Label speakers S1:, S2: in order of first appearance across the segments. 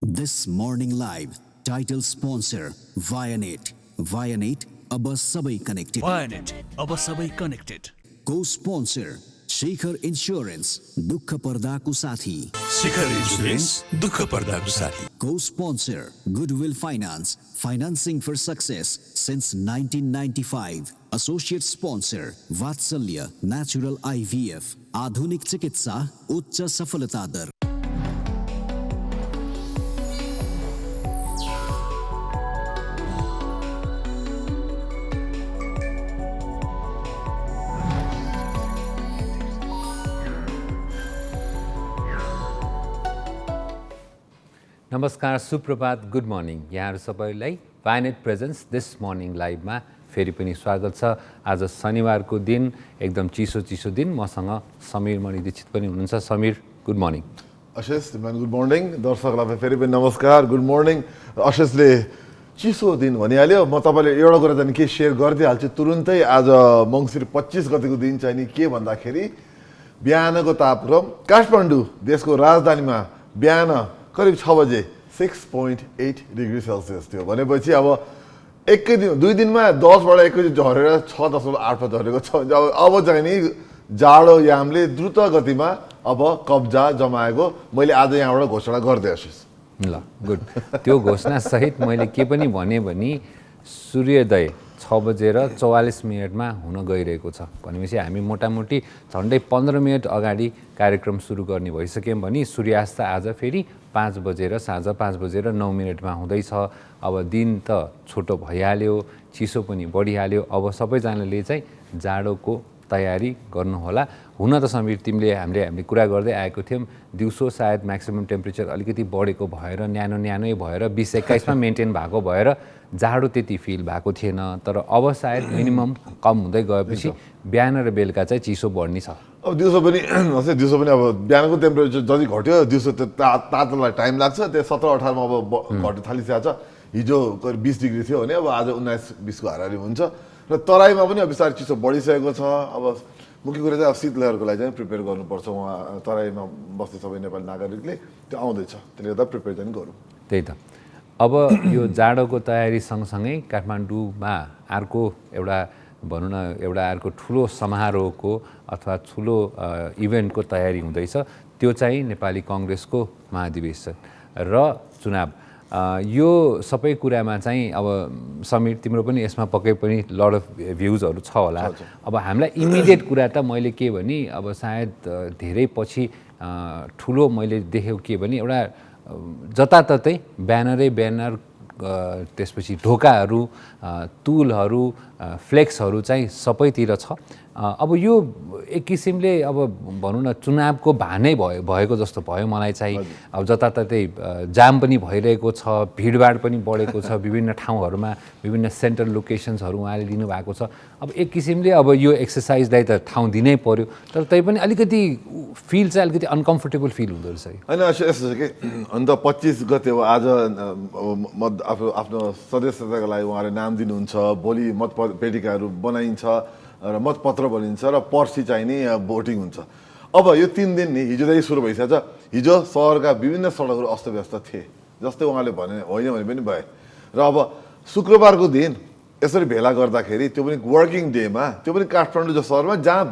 S1: This morning live title sponsor Vianet. Vianet अब सबै connected.
S2: Vianet, अब सबै connected.
S1: Co-sponsor Shekhar Insurance दुःख पर्दाको साथी.
S2: शिखर इन्स्योरेन्स दुःख पर्दाको साथी.
S1: Co-sponsor Goodwill Finance, financing for success since 1995. Associate sponsor Vatsalya Natural IVF, आधुनिक चिकित्सा उच्च सफलता दर.
S3: नमस्कार, सुप्रभात, गुड मर्निङ. यहाँहरू सबैलाई भाइनेट प्रेजेन्स दिस मर्निङ लाइभमा फेरि पनि स्वागत छ. आज शनिबारको दिन, एकदम चिसो दिन. मसँग समीर मणि दीक्षित पनि हुनुहुन्छ. Samir, good morning.
S4: अशेष गुड मर्निङ. दर्शकलाई फेरि पनि नमस्कार, गुड मर्निङ. अशेषले चिसो दिन भनिहाल्यो. म तपाईँले एउटा कुरा चाहिँ के सेयर गरिदिइहाल्छु तुरुन्तै. आज मङ्सिर 25 गतिको दिन चाहिँ नि के भन्दाखेरि बिहानको तापक्रम काठमाडौँ देशको राजधानीमा बिहान करिब 6 बजे 6.8 डिग्री सेल्सियस थियो. भनेपछि अब एकै दिन 2 दिनमा 10बाट एकैचोटि झरेर 6.8 झरेको छ. अब चाहिँ नि जाडो यामले द्रुत गतिमा अब कब्जा जमाएको मैले आज यहाँबाट घोषणा गर्दै आशिष.
S3: ल, गुड. त्यो घोषणासहित मैले के पनि भने सूर्योदय 6 बजेर 44 मिनटमा हुन गइरहेको छ. भनेपछि हामी मोटामोटी झन्डै 15 मिनट अगाडि कार्यक्रम सुरु गर्ने भइसक्यौँ भने सूर्यास्त आज फेरि 5 बजेर साँझ 5 बजेर 9 मिनटमा हुँदैछ. अब दिन त छोटो भइहाल्यो, चिसो पनि बढिहाल्यो. अब सबैजनाले चाहिँ जाडोको तयारी गर्नुहोला. हुन त समीर, हामीले कुरा गर्दै आएको थियौँ, दिउँसो सायद म्याक्सिमम टेम्परेचर अलिकति बढेको भएर न्यानै भएर 20-21मा मेन्टेन भएको भएर जाडो त्यति फिल भएको थिएन. तर अब सायद मिनिमम कम हुँदै गएपछि बिहान र बेलुका चाहिँ चिसो बढ्ने छ.
S4: अब दिउँसो पनि अब बिहानको टेम्परेचर जति घट्यो दिउँसो त्यो तातोलाई टाइम लाग्छ. त्यो 17-18मा अब घट्न थालिसकेको छ. हिजो करिब 20 डिग्री थियो भने अब आज 19-20 को हाराहारी हुन्छ. र तराईमा पनि अब बिस्तारै चिसो बढिसकेको छ. अब मुख्य कुरा चाहिँ अब शीतलहरको लागि चाहिँ प्रिपेयर गर्नुपर्छ. उहाँ तराईमा बस्ने सबै नेपाली नागरिकले त्यो आउँदैछ, त्यसले गर्दा प्रिपेयर चाहिँ गरौँ.
S3: त्यही त. अब यो जाडोको तयारी सँगसँगै काठमाडौँमा अर्को अर्को ठुलो समारोहको अथवा ठुलो इभेन्टको तयारी हुँदैछ. त्यो चाहिँ नेपाली कङ्ग्रेसको महाधिवेशन र चुनाव. यो सबै कुरामा चाहिँ अब समीर, तिम्रो पनि यसमा पक्कै पनि लड अफ भ्युजहरू छ होला. अब हामीलाई इमिडिएट कुरा त मैले के भने, अब सायद धेरै पछि ठुलो मैले देखेको के भने एउटा जताततै ब्यानर, त्यसपछि ढोकाहरू, तुलहरू, फ्लेक्सहरू चाहिँ सबैतिर छ. अब यो एक किसिमले अब भनौँ न चुनावको भानै भएको जस्तो भयो मलाई चाहिँ. अब जताततै जाम पनि भइरहेको छ, भिडभाड पनि बढेको छ. विभिन्न ठाउँहरूमा विभिन्न सेन्ट्रल लोकेसन्सहरू उहाँले लिनुभएको छ. अब एक किसिमले अब यो एक्सर्साइजलाई त ठाउँ दिनै पर्यो, तर तै पनि अलिकति फिल चाहिँ अलिकति अनकम्फर्टेबल फिल हुँदो रहेछ.
S4: होइन यस्तो छ कि अन्त 25 गते अब आज आफ्नो सदस्यताको लागि उहाँले नाम दिनुहुन्छ. भोलि मतपेटिकाहरू बनाइन्छ र मतपत्र बनिन्छ र पर्सि चाहिँ नि भोटिङ हुन्छ. अब यो 3 दिन नि हिजोदेखि सुरु भइसकेछ. हिजो सहरका विभिन्न सडकहरू अस्तव्यस्त थिए, जस्तै उहाँले भने होइन भने पनि भए. र अब शुक्रबारको दिन यसरी भेला गर्दाखेरि त्यो पनि वर्किङ डेमा, त्यो पनि काठमाडौँ जो सहरमा जहाँ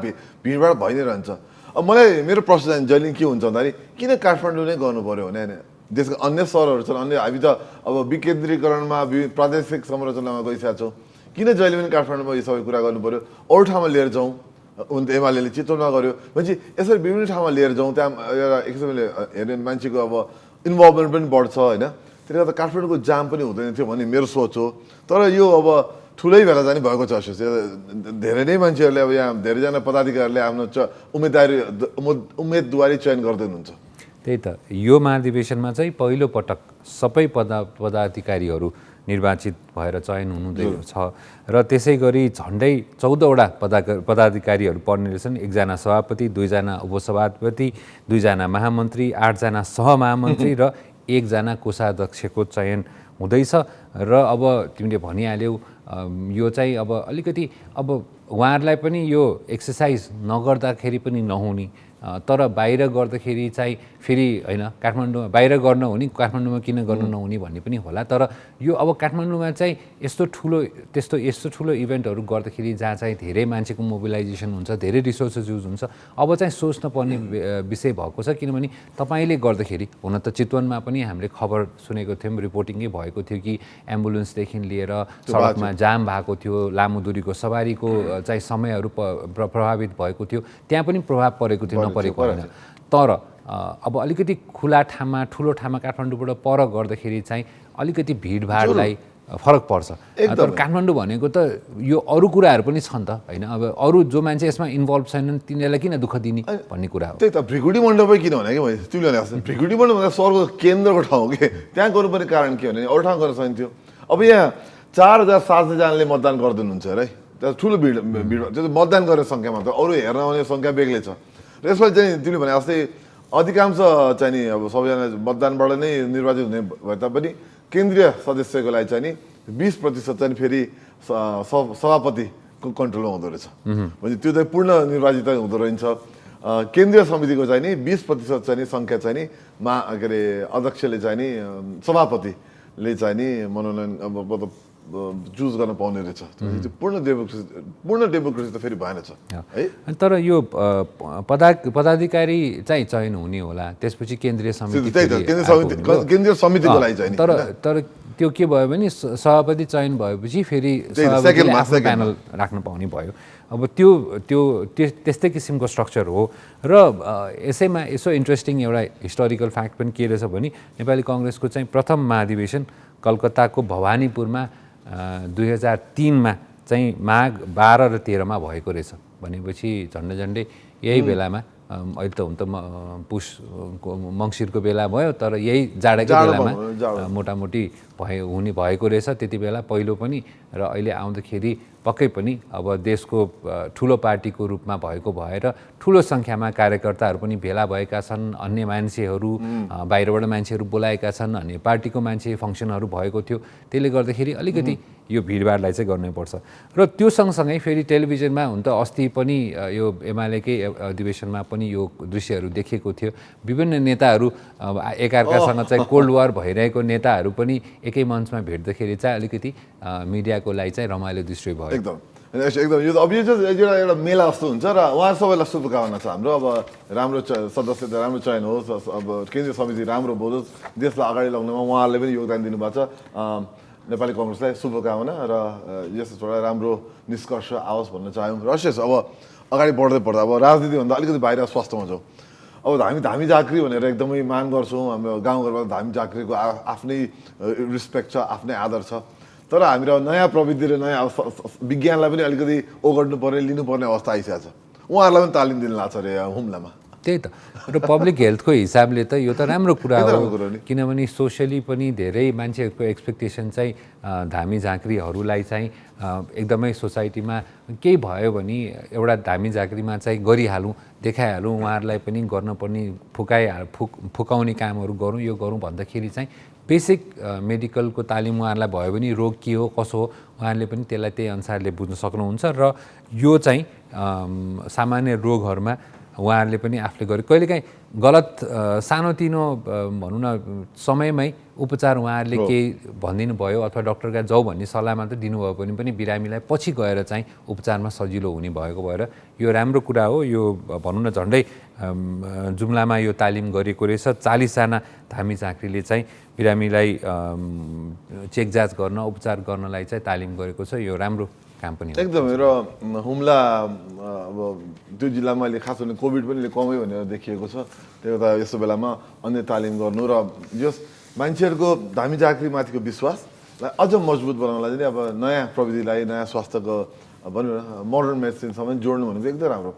S4: भिडभाड भइ नै रहन्छ. अब मलाई मेरो प्रश्न जहिले के हुन्छ भन्दाखेरि किन काठमाडौँ नै गर्नु पऱ्यो भने होइन देशका अन्य सहरहरू छन्. हामी त अब विकेन्द्रीकरणमा प्रादेशिक संरचनामा गइसकेका छौँ. किन जहिले पनि काठमाडौँमा यो सबै कुरा गर्नु पऱ्यो? अरू ठाउँमा लिएर जाउँ. एमाले चितवनमा गर्यो भनेपछि यसरी विभिन्न ठाउँमा लिएर जाउँ. त्यहाँ एउटा एक किसिमले हेर्ने मान्छेको अब इन्भल्भमेन्ट पनि बढ्छ होइन. त्यसले गर्दा काठमाडौँको जाम पनि हुँदैन थियो भन्ने मेरो सोच हो. तर यो अब ठुलै भेला जाने भएको छ. धेरै नै मान्छेहरूले अब यहाँ धेरैजना पदाधिकारीहरूले आफ्नो उम्मेदवारी चयन गर्दै हुनुहुन्छ.
S3: त्यही त. यो महाधिवेशनमा चाहिँ पहिलो पटक सबै पदाधिकारीहरू निर्वाचित भएर चयन हुनुहुँदै छ. र त्यसै गरी झन्डै 14वटा पदाधिकारीहरू पर्ने रहेछन्. 1 जना सभापति, 2 जना उपसभापति, 2 जना महामन्त्री, 8 जना सहमहामन्त्री र 1 जना कोषाध्यक्षको चयन हुँदैछ. र अब तिमीले भनिहाल्यौ यो चाहिँ अब अलिकति अब उहाँहरूलाई पनि यो एक्सर्साइज नगर्दाखेरि पनि नहुने. तर बाहिर गर्दाखेरि चाहिँ फेरि होइन काठमाडौँमा बाहिर गर्न हुने काठमाडौँमा किन गर्नु नहुने भन्ने पनि होला। तर यो अब काठमाडौँमा चाहिँ यस्तो ठुलो इभेन्टहरू गर्दाखेरि जहाँ चाहिँ धेरै मान्छेको मोबिलाइजेसन हुन्छ, धेरै रिसोर्सेस युज हुन्छ, अब चाहिँ सोच्न पर्ने विषय भएको छ। किनभने तपाईँले गर्दाखेरि हुन त चितवनमा पनि हामीले खबर सुनेको थियौँ, रिपोर्टिङै भएको थियो कि एम्बुलेन्सदेखि लिएर सडकमा जाम भएको थियो, लामो दूरीको सवारीको चाहिँ समयहरू प्रभावित भएको थियो, त्यहाँ पनि प्रभाव परेको थियो, नपरेको होइन। तर अब अलिकति खुला ठाउँमा ठुलो ठाउँमा काठमाडौँबाट पर गर्दाखेरि चाहिँ अलिकति भिडभाडलाई फरक पर्छ। तर काठमाडौँ भनेको त यो अरू कुराहरू पनि छन् त होइन। अब अरू जो मान्छे यसमा इन्भल्भ छैनन् तिनीहरूलाई किन दुःख दिने भन्ने कुरा हो।
S4: त्यही त भ्रिकुटी मण्डपै किन भने कि मैले तिमीले भने भ्रिकुटी मण्डप भन्दा सहरको केन्द्रको ठाउँ हो कि त्यहाँ गर्नुपर्ने कारण के भने अरू ठाउँ गर्न सकिन्थ्यो। अब यहाँ 4,700जनाले मतदान गरिदिनुहुन्छ अरे, त्यहाँ ठुलो भिड त्यो मतदान गर्ने सङ्ख्या मात्र, अरू हेर्न आउने सङ्ख्या बेग्लै छ। र यसमा चाहिँ तिमीले भने जस्तै अधिकांश चाहिँ नि अब सबैजना मतदानबाट नै निर्वाचित हुने भए तापनि केन्द्रीय सदस्यको लागि चाहिँ नि 20% चाहिँ फेरि सभापतिको कन्ट्रोलमा हुँदो रहेछ। भने त्यो चाहिँ पूर्ण निर्वाचित हुँदो रहेछ। केन्द्रीय समितिको चाहिँ नि 20% चाहिँ नि सङ्ख्या चाहिँ नि के अरे अध्यक्षले चाहिँ नि सभापतिले चाहिँ नि मनोनयन अब चुज गर्न पाउने रहेछ। पूर्ण डेमोक्रेसी त फेरि भएन छ है।
S3: तर यो पदाधिकारी चाहिँ चयन हुने होला, त्यसपछि केन्द्रीय समिति
S4: समितिको लागि चाहिँ।
S3: तर त्यो के भयो भने सभापति चयन भएपछि फेरि सभापतिले आफ्नो प्यानल राख्न पाउने भयो। अब त्यस्तै किसिमको स्ट्रक्चर हो। र यसो इन्ट्रेस्टिङ एउटा हिस्टोरिकल फ्याक्ट पनि के रहेछ भने नेपाली कङ्ग्रेसको चाहिँ प्रथम महाधिवेशन कलकत्ताको भवानीपुरमा 2003मा चाहिँ माघ 12 र 13मा भएको रहेछ। भनेपछि झन्डै यही बेलामा अहिले त हुन त मङ्सिरको बेला भयो, तर यही जाडोकै बेलामा मोटामोटी भएको रहेछ त्यति बेला पहिलो पनि। र अहिले आउँदाखेरि पक्कै पनि अब देशको ठुलो पार्टीको रूपमा भएको भएर ठुलो सङ्ख्यामा कार्यकर्ताहरू पनि भेला भएका छन्, अन्य मान्छेहरू बाहिरबाट मान्छेहरू बोलाएका छन्, अनि पार्टीको मान्छे फङ्सनहरू भएको थियो। त्यसले गर्दाखेरि अलिकति यो भिडभाडलाई चाहिँ गर्नुपर्छ। र त्यो सँगसँगै फेरि टेलिभिजनमा हुन त अस्ति पनि यो एमालेकै अधिवेशनमा पनि यो दृश्यहरू देखिएको थियो। विभिन्न नेताहरू एकअर्कासँग चाहिँ कोल्ड वार भइरहेको नेताहरू पनि एकै मञ्चमा भेट्दाखेरि चाहिँ अलिकति मिडियाको लागि चाहिँ रमाइलो दृश्य भयो।
S4: एकदम यो त अब यो चाहिँ एउटा मेला जस्तो हुन्छ र उहाँ सबैलाई शुभकामना छ हाम्रो। अब राम्रो सदस्य राम्रो चयन होस्, अब केन्द्रीय समिति राम्रो बोलोस्, देशलाई अगाडि लग्नमा उहाँहरूले पनि योगदान दिनुभएको छ। नेपाली कङ्ग्रेसलाई शुभकामना र यस्तो एउटा राम्रो निष्कर्ष आओस् भन्न चाह्यौँ। र अब अगाडि बढ्दै पर्दा अब राजनीतिभन्दा अलिकति बाहिर स्वास्थ्यमा जाउँ। अब हामी धामी झाँक्री भनेर एकदमै मान गर्छौँ, हाम्रो गाउँघरमा धामी झाँक्रीको आफ्नै रिस्पेक्ट छ, आफ्नै आदर छ। तर हामीहरू नयाँ प्रविधि र नयाँ विज्ञानलाई पनि अलिकति ओगट्नु पर्ने लिनुपर्ने अवस्था आइसकेको छ। उहाँहरूलाई पनि तालिम दिनु लाग्छ अरे हुम्लामा।
S3: त्यही त। र पब्लिक हेल्थको हिसाबले त यो त राम्रो कुरा हो, किनभने सोसियली पनि धेरै मान्छेहरूको एक्सपेक्टेसन चाहिँ धामी झाँक्रीहरूलाई चाहिँ एकदमै सोसाइटीमा केही भयो भने एउटा धामी झाँक्रीमा चाहिँ गरिहालौँ, देखाइहालौँ, उहाँहरूलाई पनि गर्नुपर्ने फुकाउने कामहरू गरौँ, यो गरौँ भन्दाखेरि चाहिँ बेसिक मेडिकलको तालिम उहाँहरूलाई भयो भने रोग के हो कसो हो उहाँहरूले पनि त्यसलाई त्यही अनुसारले बुझ्न सक्नुहुन्छ। र यो चाहिँ सामान्य रोगहरूमा उहाँहरूले पनि आफूले गरे कहिलेकाहीँ गलत सानोतिनो भनौँ न समयमै उपचार उहाँहरूले केही भनिदिनु भयो अथवा डक्टर कहाँ जाऊ भन्ने सल्लाह मात्र दिनुभयो भने पनि बिरामीलाई पछि गएर चाहिँ उपचारमा सजिलो हुने भएको भएर यो राम्रो कुरा हो। यो भनौँ न झन्डै जुम्लामा यो तालिम गरेको रहेछ। 40जना धामी झाँक्रीले चाहिँ बिरामीलाई चेक जाँच गर्न उपचार गर्नलाई चाहिँ तालिम गरेको छ। यो राम्रो काम पनि
S4: एकदमै। र हुम्ला अब त्यो जिल्लामा अहिले खास भने कोभिड पनि कमै भनेर देखिएको छ। त्यही भएर यस्तो बेलामा अन्य तालिम गर्नु र यस मान्छेहरूको धामी झाँक्रीमाथिको विश्वासलाई अझ मजबुत बनाउनलाई चाहिँ अब नयाँ प्रविधिलाई नयाँ स्वास्थ्यको भनौँ न मोडर्न मेडिसिनसम्म जोड्नु भनेको एकदमै राम्रो।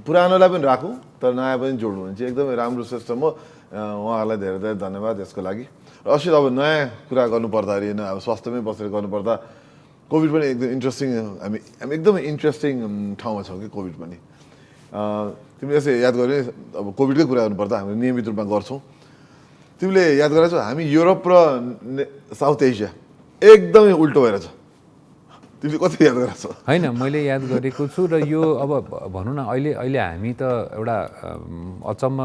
S4: पुरानोलाई पनि राखौँ तर नयाँ पनि जोड्नु भने चाहिँ एकदमै राम्रो सिस्टम हो। उहाँहरूलाई धेरै धेरै धन्यवाद यसको लागि। र अवश्य अब नयाँ कुरा गर्नुपर्दाखेरि अब स्वास्थ्यमै बसेर गर्नुपर्दा कोभिड पनि एकदम इन्ट्रेस्टिङ हामी एकदमै इन्ट्रेस्टिङ ठाउँमा छौँ कि कोभिड पनि। तिमीले यसो याद गऱ्यो अब कोभिडकै कुरा गर्नुपर्दा हामीले नियमित रूपमा गर्छौँ। तिमीले याद गरेछौ हामी युरोप र साउथ एसिया एकदमै उल्टो भएर छ। तिमीले कति याद गरेको छौ?
S3: होइन, मैले याद गरेको छु र यो अब भनौँ न अहिले हामी त एउटा अचम्म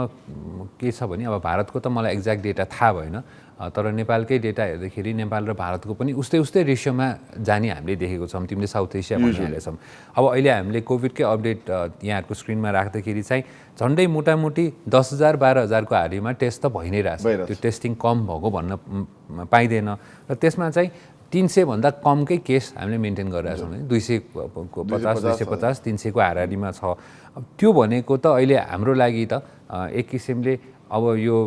S3: के छ भने अब भारतको त मलाई एक्ज्याक्ट डेटा थाहा भएन, तर नेपालकै डेटा हेर्दाखेरि नेपाल र भारतको पनि उस्तै रेसियोमा जाने हामीले देखेको छौँ। तिमीले साउथ एसिया भनिहालेछौँ। अब अहिले हामीले कोभिडकै अपडेट यहाँहरूको स्क्रिनमा राख्दाखेरि चाहिँ झन्डै मोटामोटी 10,000 12,000को हारीमा टेस्ट त भइ नै रहेछ। त्यो टेस्टिङ कम भएको भन्न पाइँदैन र त्यसमा चाहिँ 300 भन्दा कमकै केस हामीले मेन्टेन गरिरहेको छौँ। 250, 250, 300को हाराहारीमा छ। अब त्यो भनेको त अहिले हाम्रो लागि त एक किसिमले अब यो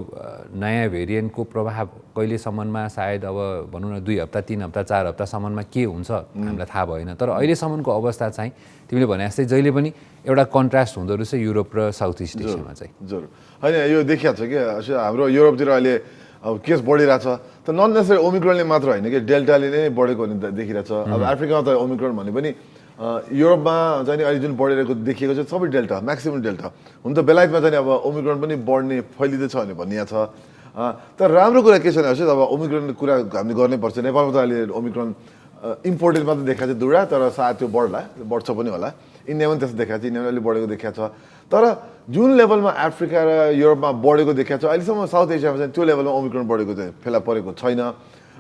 S3: नयाँ भेरिएन्टको प्रभाव कहिलेसम्ममा सायद अब भनौँ न 2 हप्ता 3 हप्ता 4 हप्तासम्ममा के हुन्छ हामीलाई थाहा भएन। तर अहिलेसम्मको अवस्था चाहिँ तिमीले भने जस्तै जहिले पनि एउटा कन्ट्रास्ट हुँदो रहेछ युरोप र साउथ इस्ट एसियामा चाहिँ।
S4: जरुर होइन, यो देखिएको छ कि हाम्रो युरोपतिर अहिले अब केस बढिरहेछ। त नन नेसेसरी ओमिक्रोनले मात्र होइन कि डेल्टाले नै बढेको देखिरहेछ। अब अफ्रिकामा त ओमिक्रोन भने पनि युरोपमा चाहिँ अहिले जुन बढिरहेको देखिएको छ सबै डेल्टा, म्याक्सिमम डेल्टा। हुन त बेलायतमा चाहिँ अब ओमिक्रोन पनि बढ्ने फैलिँदैछ भने भनिएको छ। तर राम्रो कुरा के छ भने अब ओमिक्रोनको कुरा हामीले गर्नैपर्छ। नेपालमा त अहिले ओमिक्रोन इम्पोर्टेड मात्रै देखाएको छ दुईवटा, तर सायद त्यो बढ्छ पनि होला। इन्डियामा पनि त्यस्तो देखाएको छ, इन्डियामा अलिक बढेको देखाएको छ। तर जुन लेभलमा अफ्रिका र युरोपमा बढेको देखाएको छ अहिलेसम्म साउथ एसियामा चाहिँ त्यो लेभलमा ओमिक्रोन बढेको चाहिँ फेला परेको छैन।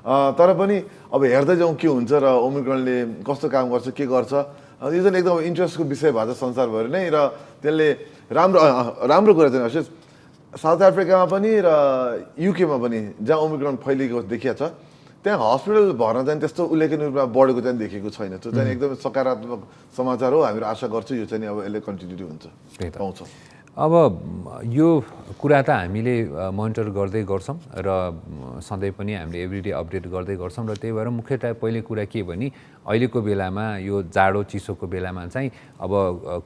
S4: तर पनि अब हेर्दै जाउँ के हुन्छ र ओमिक्रोनले कस्तो काम गर्छ के गर्छ। यो चाहिँ एकदम इन्ट्रेस्टको विषय भएको छ संसारभरि नै र त्यसले राम्रो कुरा चाहिँ अवश्य साउथ अफ्रिकामा पनि र युकेमा पनि जहाँ ओमिक्रोन फैलिएको देखिएको छ त्यहाँ हस्पिटल भर्ना चाहिँ त्यस्तो उल्लेखनीय रूपमा बढेको चाहिँ देखेको छैन। त्यो चाहिँ एकदमै सकारात्मक समाचार हो। हामीहरू आशा गर्छौँ यो चाहिँ अब यसले कन्टिन्युटी हुन्छ, पाउँछ।
S3: अब यो कुरा त हामीले मोनिटर गर्दै गर्छौँ र सधैँ पनि हामीले एभ्रिडे अपडेट गर्दै गर्छौँ र त्यही भएर मुख्यतः पहिले कुरा के भने अहिलेको बेलामा यो जाडो चिसोको बेलामा चाहिँ अब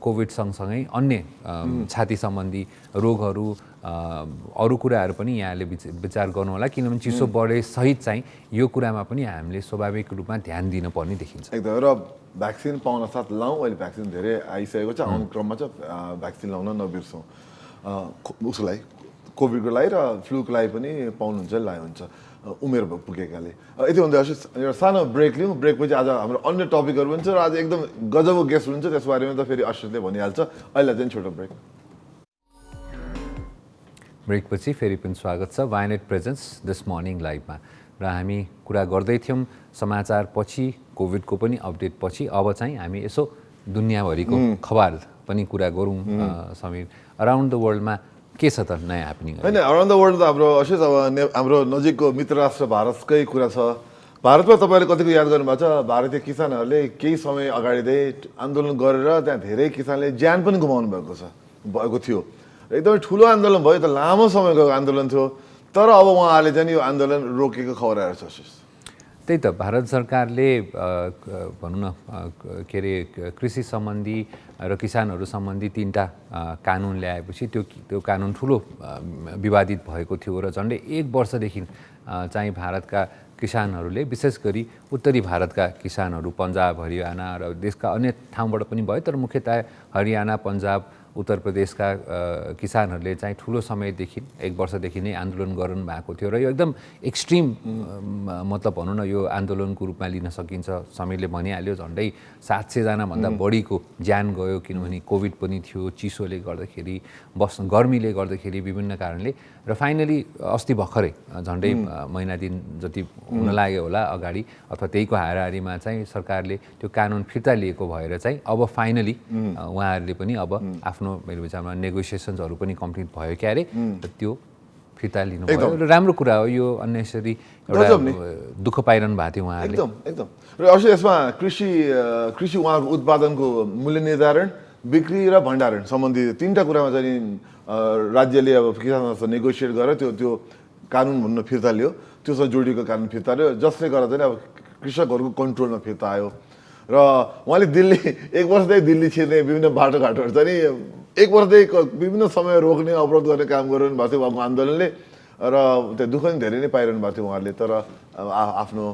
S3: कोभिड सँगसँगै अन्य छाती सम्बन्धी रोगहरू अरू कुराहरू पनि यहाँले विचार गर्नु होला, किनभने चिसो बढे सहित चाहिँ यो कुरामा पनि हामीले स्वाभाविक रूपमा ध्यान दिनुपर्ने देखिन्छ।
S4: एकदम। र भ्याक्सिन पाउन साथ लाउँ, अहिले भ्याक्सिन धेरै आइसकेको छ, आउने क्रममा चाहिँ भ्याक्सिन लाउन नबिर्सौँ। उसको लागि कोभिडको लागि र फ्लूको लागि पनि पाउनुहुन्छ लाइ हुन्छ उमेर पुगेकाले। यति भन्दा एउटा सानो ब्रेक लिउँ। ब्रेकपछि आज हाम्रो अन्य टपिकहरू पनि छ र आज एकदम गजबको गेस्ट हुनुहुन्छ, त्यस बारेमा त फेरि अश्वितले भनिहाल्छ। अहिले चाहिँ छोटो ब्रेक।
S3: ब्रेकपछि फेरि पनि स्वागत छ वायनेट प्रेजेन्स दिस मर्निङ लाइभमा र हामी कुरा गर्दै थियौँ समाचारपछि कोभिडको पनि अपडेट पछि। अब चाहिँ हामी यसो दुनियाँभरिको खबर पनि कुरा गरौँ। समीर, अराउन्ड द वर्ल्डमा के छ त नयाँ ह्यापनिङ?
S4: होइन, अराउन्ड द वर्ल्ड त हाम्रो अवश्य अब हाम्रो नजिकको मित्र राष्ट्र भारतकै कुरा छ। भारतमा तपाईँले कतिको याद गर्नुभएको छ, भारतीय किसानहरूले केही समय अगाडिदेखि आन्दोलन गरेर त्यहाँ धेरै किसानले ज्यान पनि गुमाउनु भएको थियो। एकदमै ठुलो आन्दोलन भयो, त लामो समयको आन्दोलन थियो। तर अब उहाँहरूले चाहिँ यो आन्दोलन रोकेको खबर आएको छ।
S3: त्यही त भारत सरकारले भनौँ न के अरे कृषि सम्बन्धी र किसानहरू सम्बन्धी 3टा कानुन ल्याएपछि त्यो कानुन ठुलो विवादित भएको थियो र झन्डै 1 वर्षदेखि चाहिँ भारतका किसानहरूले विशेष गरी उत्तरी भारतका किसानहरू पन्जाब, हरियाणा र देशका अन्य ठाउँबाट पनि भयो, तर मुख्यतः हरियाणा, पन्जाब, उत्तर प्रदेशका किसानहरूले चाहिँ ठुलो समयदेखि 1 वर्षदेखि नै आन्दोलन गर्नु भएको थियो र यो एकदम एक्सट्रिम मतलब भनौँ न यो आन्दोलनको रूपमा लिन सकिन्छ। समीरले भनिहाल्यो झन्डै 700 जनाभन्दा बढीको ज्यान गयो, किनभने कोभिड पनि थियो, चिसोले गर्दाखेरि, गर्मीले गर्दाखेरि, विभिन्न कारणले। र फाइनली अस्ति भर्खरै झन्डै महिना दिन जति हुन लाग्यो होला अगाडि अथवा त्यहीको हाराहारीमा चाहिँ सरकारले त्यो कानुन फिर्ता लिएको भएर चाहिँ अब फाइनली उहाँहरूले पनि अब आफ्नो मेरो विचारमा नेगोसिएसन्सहरू पनि कम्प्लिट भयो क्यारे र त्यो फिर्ता लिनु भयो र राम्रो कुरा हो। यो अन्नेसरी एउटा दुःख पाइरहनु भएको थियो उहाँहरूले।
S4: एकदम। र अवश्य यसमा कृषि उहाँको उत्पादनको मूल्य निर्धारण, बिक्री र भण्डारण सम्बन्धी 3टा कुरामा चाहिँ राज्यले अब किसानहरूसँग नेगोसिएट गरेर त्यो कानुन भन्न फिर्ता लियो। त्योसँग जोडिएको कानुन फिर्ता लियो, जसले गर्दा चाहिँ अब कृषकहरूको कन्ट्रोलमा फिर्ता आयो। र उहाँले एक वर्षदेखि दिल्ली छिर्ने विभिन्न बाटोघाटोहरू चाहिँ 1 वर्षदेखि विभिन्न समय रोक्ने अवरोध गर्ने काम गरिरहनु भएको थियो उहाँको आन्दोलनले र त्यो दुःख पनि धेरै नै पाइरहनु भएको थियो उहाँहरूले। तर आफ्नो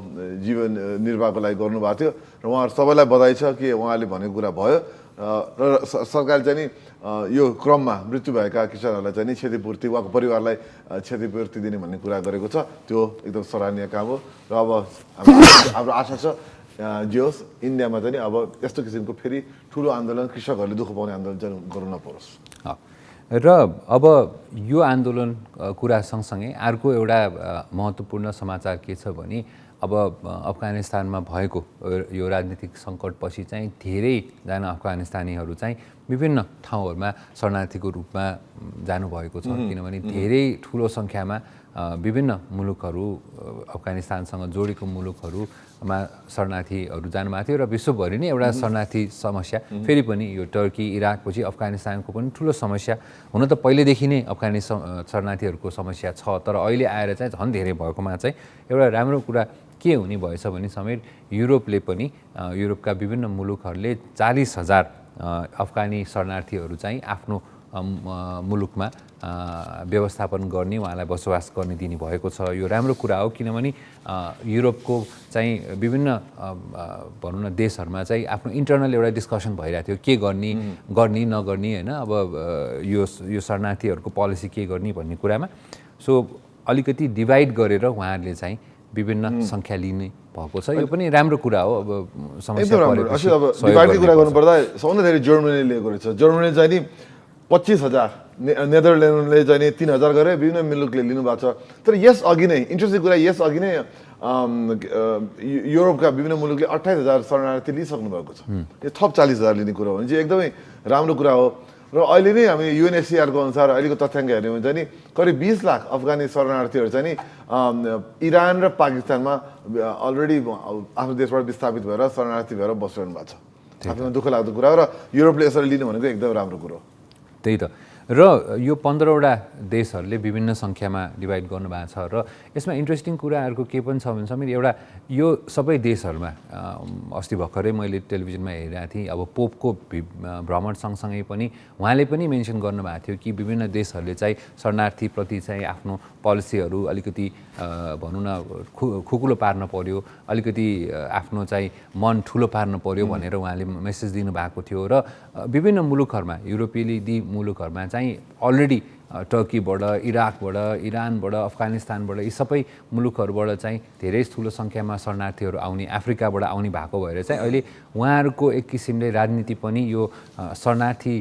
S4: जीवन निर्वाहको लागि गर्नुभएको थियो र उहाँहरू सबैलाई बधाई छ कि उहाँले भनेको कुरा भयो र सरकारले चाहिँ यो क्रममा मृत्यु भएका किसानहरूलाई चाहिँ क्षतिपूर्ति, उहाँको परिवारलाई क्षतिपूर्ति दिने भन्ने कुरा गरेको छ। त्यो एकदम सराहनीय काम हो र अब हाम्रो आशा छ जे होस् इन्डियामा चाहिँ अब यस्तो किसिमको फेरि ठुलो आन्दोलन कृषकहरूले दुःख पाउने आन्दोलन चाहिँ गर्नु नपरोस्।
S3: र अब यो आन्दोलन कुरा सँगसँगै अर्को एउटा महत्त्वपूर्ण समाचार के छ भने अब अफगानिस्तानमा भएको यो राजनीतिक सङ्कटपछि चाहिँ धेरैजना अफगानिस्तानीहरू चाहिँ विभिन्न ठाउँहरूमा शरणार्थीको रूपमा जानुभएको छ, किनभने धेरै ठुलो सङ्ख्यामा विभिन्न मुलुकहरू अफगानिस्तानसँग जोडेको मुलुकहरूमा शरणार्थीहरू जानुभएको थियो र विश्वभरि नै एउटा शरणार्थी समस्या फेरि पनि यो टर्की इराकपछि अफगानिस्तानको पनि ठुलो समस्या हुन त पहिलेदेखि नै अफगानी शरणार्थीहरूको समस्या छ, तर अहिले आएर चाहिँ झन् धेरै भएकोमा चाहिँ एउटा राम्रो कुरा के हुने भएछ भने समेत युरोपले पनि युरोपका विभिन्न मुलुकहरूले 40,000 अफगानी शरणार्थीहरू चाहिँ आफ्नो मुलुकमा व्यवस्थापन गर्ने, उहाँलाई बसोबास गर्ने दिने भएको छ। यो राम्रो कुरा हो, किनभने युरोपको चाहिँ विभिन्न भनौँ न देशहरूमा चाहिँ आफ्नो इन्टरनल एउटा डिस्कसन भइरहेको थियो के गर्ने नगर्ने होइन, अब यो शरणार्थीहरूको पोलिसी के गर्ने भन्ने कुरामा। सो अलिकति डिभाइड गरेर उहाँहरूले चाहिँ विभिन्न सङ्ख्या लिने भएको छ, यो पनि राम्रो कुरा हो। अब समस्या परेपछि
S4: अब डिभाइडको कुरा गर्नुपर्दा सबभन्दा धेरै जर्मनीले लिएको रहेछ। जर्मनीले चाहिँ नि 25,000, नेदरल्यान्डले चाहिँ नि 3,000 गरेर विभिन्न मुलुकले लिनुभएको छ। तर यस अघि नै इन्ट्रेस्टिङ कुरा, यस अघि नै युरोपका विभिन्न मुलुकले 28,000 शरणार्थी लिइसक्नु भएको छ। यो थप 40,000 लिने कुरा हो भने चाहिँ एकदमै राम्रो कुरा हो। र अहिले नै हामी UNHCRको अनुसार अहिलेको तथ्याङ्क हेर्ने भने चाहिँ नि करिब 20 लाख अफगानी शरणार्थीहरू चाहिँ नि इरान र पाकिस्तानमा अलरेडी आफ्नो देशबाट विस्थापित भएर शरणार्थी भएर बसिरहनु भएको छ। आफैमा दुःख लाग्दो कुरा हो र युरोपले यसरी लिनु भनेको एकदम राम्रो कुरो हो।
S3: त्यही त, र यो 15वटा देशहरूले विभिन्न सङ्ख्यामा डिभाइड गर्नुभएको छ र यसमा इन्ट्रेस्टिङ कुराहरूको के पनि छ भने समेत एउटा यो सबै देशहरूमा अस्ति भर्खरै मैले टेलिभिजनमा हेरिरहेको थिएँ, अब पोपको भ्रमण सँगसँगै पनि उहाँले पनि मेन्सन गर्नुभएको थियो कि विभिन्न देशहरूले चाहिँ शरणार्थीप्रति चाहिँ आफ्नो पोलिसीहरू अलिकति भनौँ न खुकुलो पार्न पर्यो, अलिकति आफ्नो चाहिँ मन ठुलो पार्न पर्यो भनेर उहाँले मेसेज दिनुभएको थियो। र विभिन्न मुलुकहरूमा युरोपेली मुलुकहरूमा चाहिँ अलरेडी टर्कीबाट, इराकबाट, इरानबाट, अफगानिस्तानबाट यी सबै मुलुकहरूबाट चाहिँ धेरै ठुलो सङ्ख्यामा शरणार्थीहरू आउने, अफ्रिकाबाट आउने भएको भएर चाहिँ अहिले उहाँहरूको एक किसिमले राजनीति पनि यो शरणार्थी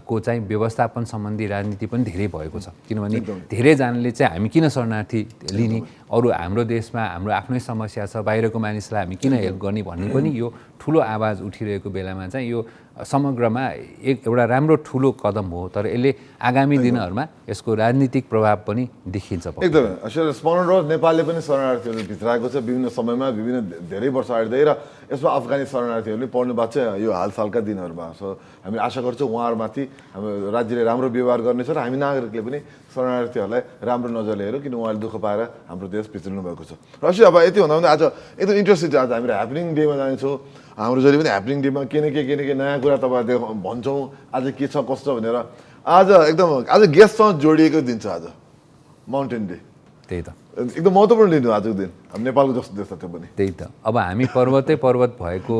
S3: को चाहिँ व्यवस्थापन सम्बन्धी राजनीति पनि धेरै भएको छ, किनभने धेरैजनाले चाहिँ हामी किन शरणार्थी लिने, अरू हाम्रो देशमा हाम्रो आफ्नै समस्या छ, बाहिरको मानिसलाई हामी किन हेल्प गर्ने भन्ने पनि यो ठुलो आवाज उठिरहेको बेलामा चाहिँ यो समग्रमा एउटा राम्रो ठुलो कदम हो। तर यसले आगामी दिनहरूमा यसको राजनीतिक प्रभाव पनि देखिन्छ।
S4: एकदमै स्मरण रहोस्, नेपालले पनि शरणार्थीहरू भित्राएको छ विभिन्न समयमा, विभिन्न धेरै वर्ष अगाडि र यसमा अफगानी शरणार्थीहरूले पढ्नु भएको छ यो हालसालका दिनहरूमा। सो हामी आशा गर्छौँ उहाँहरूमाथि हाम्रो राज्यले राम्रो व्यवहार गर्नेछ र हामी नागरिकले पनि शरणार्थीहरूलाई राम्रो नजरले हेरौँ, किन उहाँले दुःख पाएर हाम्रो देश भित्रिनु भएको छ। र अवश्य अब यति भन्दा पनि आज एकदम इन्ट्रेस्टिङ छ। आज हामीहरू ह्यापनिङ डेमा जानेछौँ, हाम्रो जहिले पनि ह्यापनिङ डेमा के न के नयाँ कुरा तपाईँहरू भन्छौँ आज के छ कस्तो भनेर। आज गेस्टसँग जोडिएको दिन छ आज, माउन्टेन डे।
S3: त्यही त
S4: एकदम महत्त्वपूर्ण दिन हो आजको दिन, अब नेपालको जस्तो देश छ त्यो पनि।
S3: त्यही त, अब हामी पर्वत भएको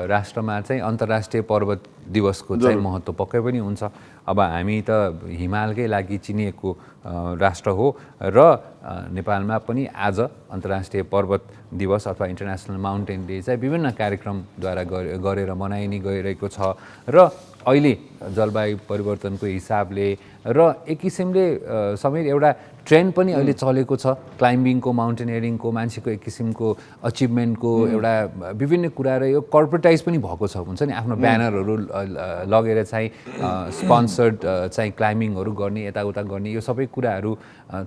S3: राष्ट्रमा चाहिँ अन्तर्राष्ट्रिय पर्वत दिवसको चाहिँ महत्त्व पक्कै पनि हुन्छ। अब हामी त हिमालकै लागि चिनिएको राष्ट्र हो र नेपालमा पनि आज अन्तर्राष्ट्रिय पर्वत दिवस अथवा इन्टरनेसनल माउन्टेन डे चाहिँ विभिन्न कार्यक्रमद्वारा गरेर मनाइने गइरहेको छ। र अहिले जलवायु परिवर्तनको हिसाबले र एक किसिमले समेत एउटा ट्रेन्ड पनि अहिले चलेको छ, क्लाइम्बिङको, माउन्टेनियरिङको, मान्छेको एक किसिमको अचिभमेन्टको एउटा विभिन्न कुरा र यो कर्पोरेटाइज पनि भएको छ, हुन्छ नि, आफ्नो ब्यानरहरू लगेर चाहिँ स्पोन्सर्ड चाहिँ क्लाइम्बिङहरू गर्ने, यताउता गर्ने, यो सबै कुराहरू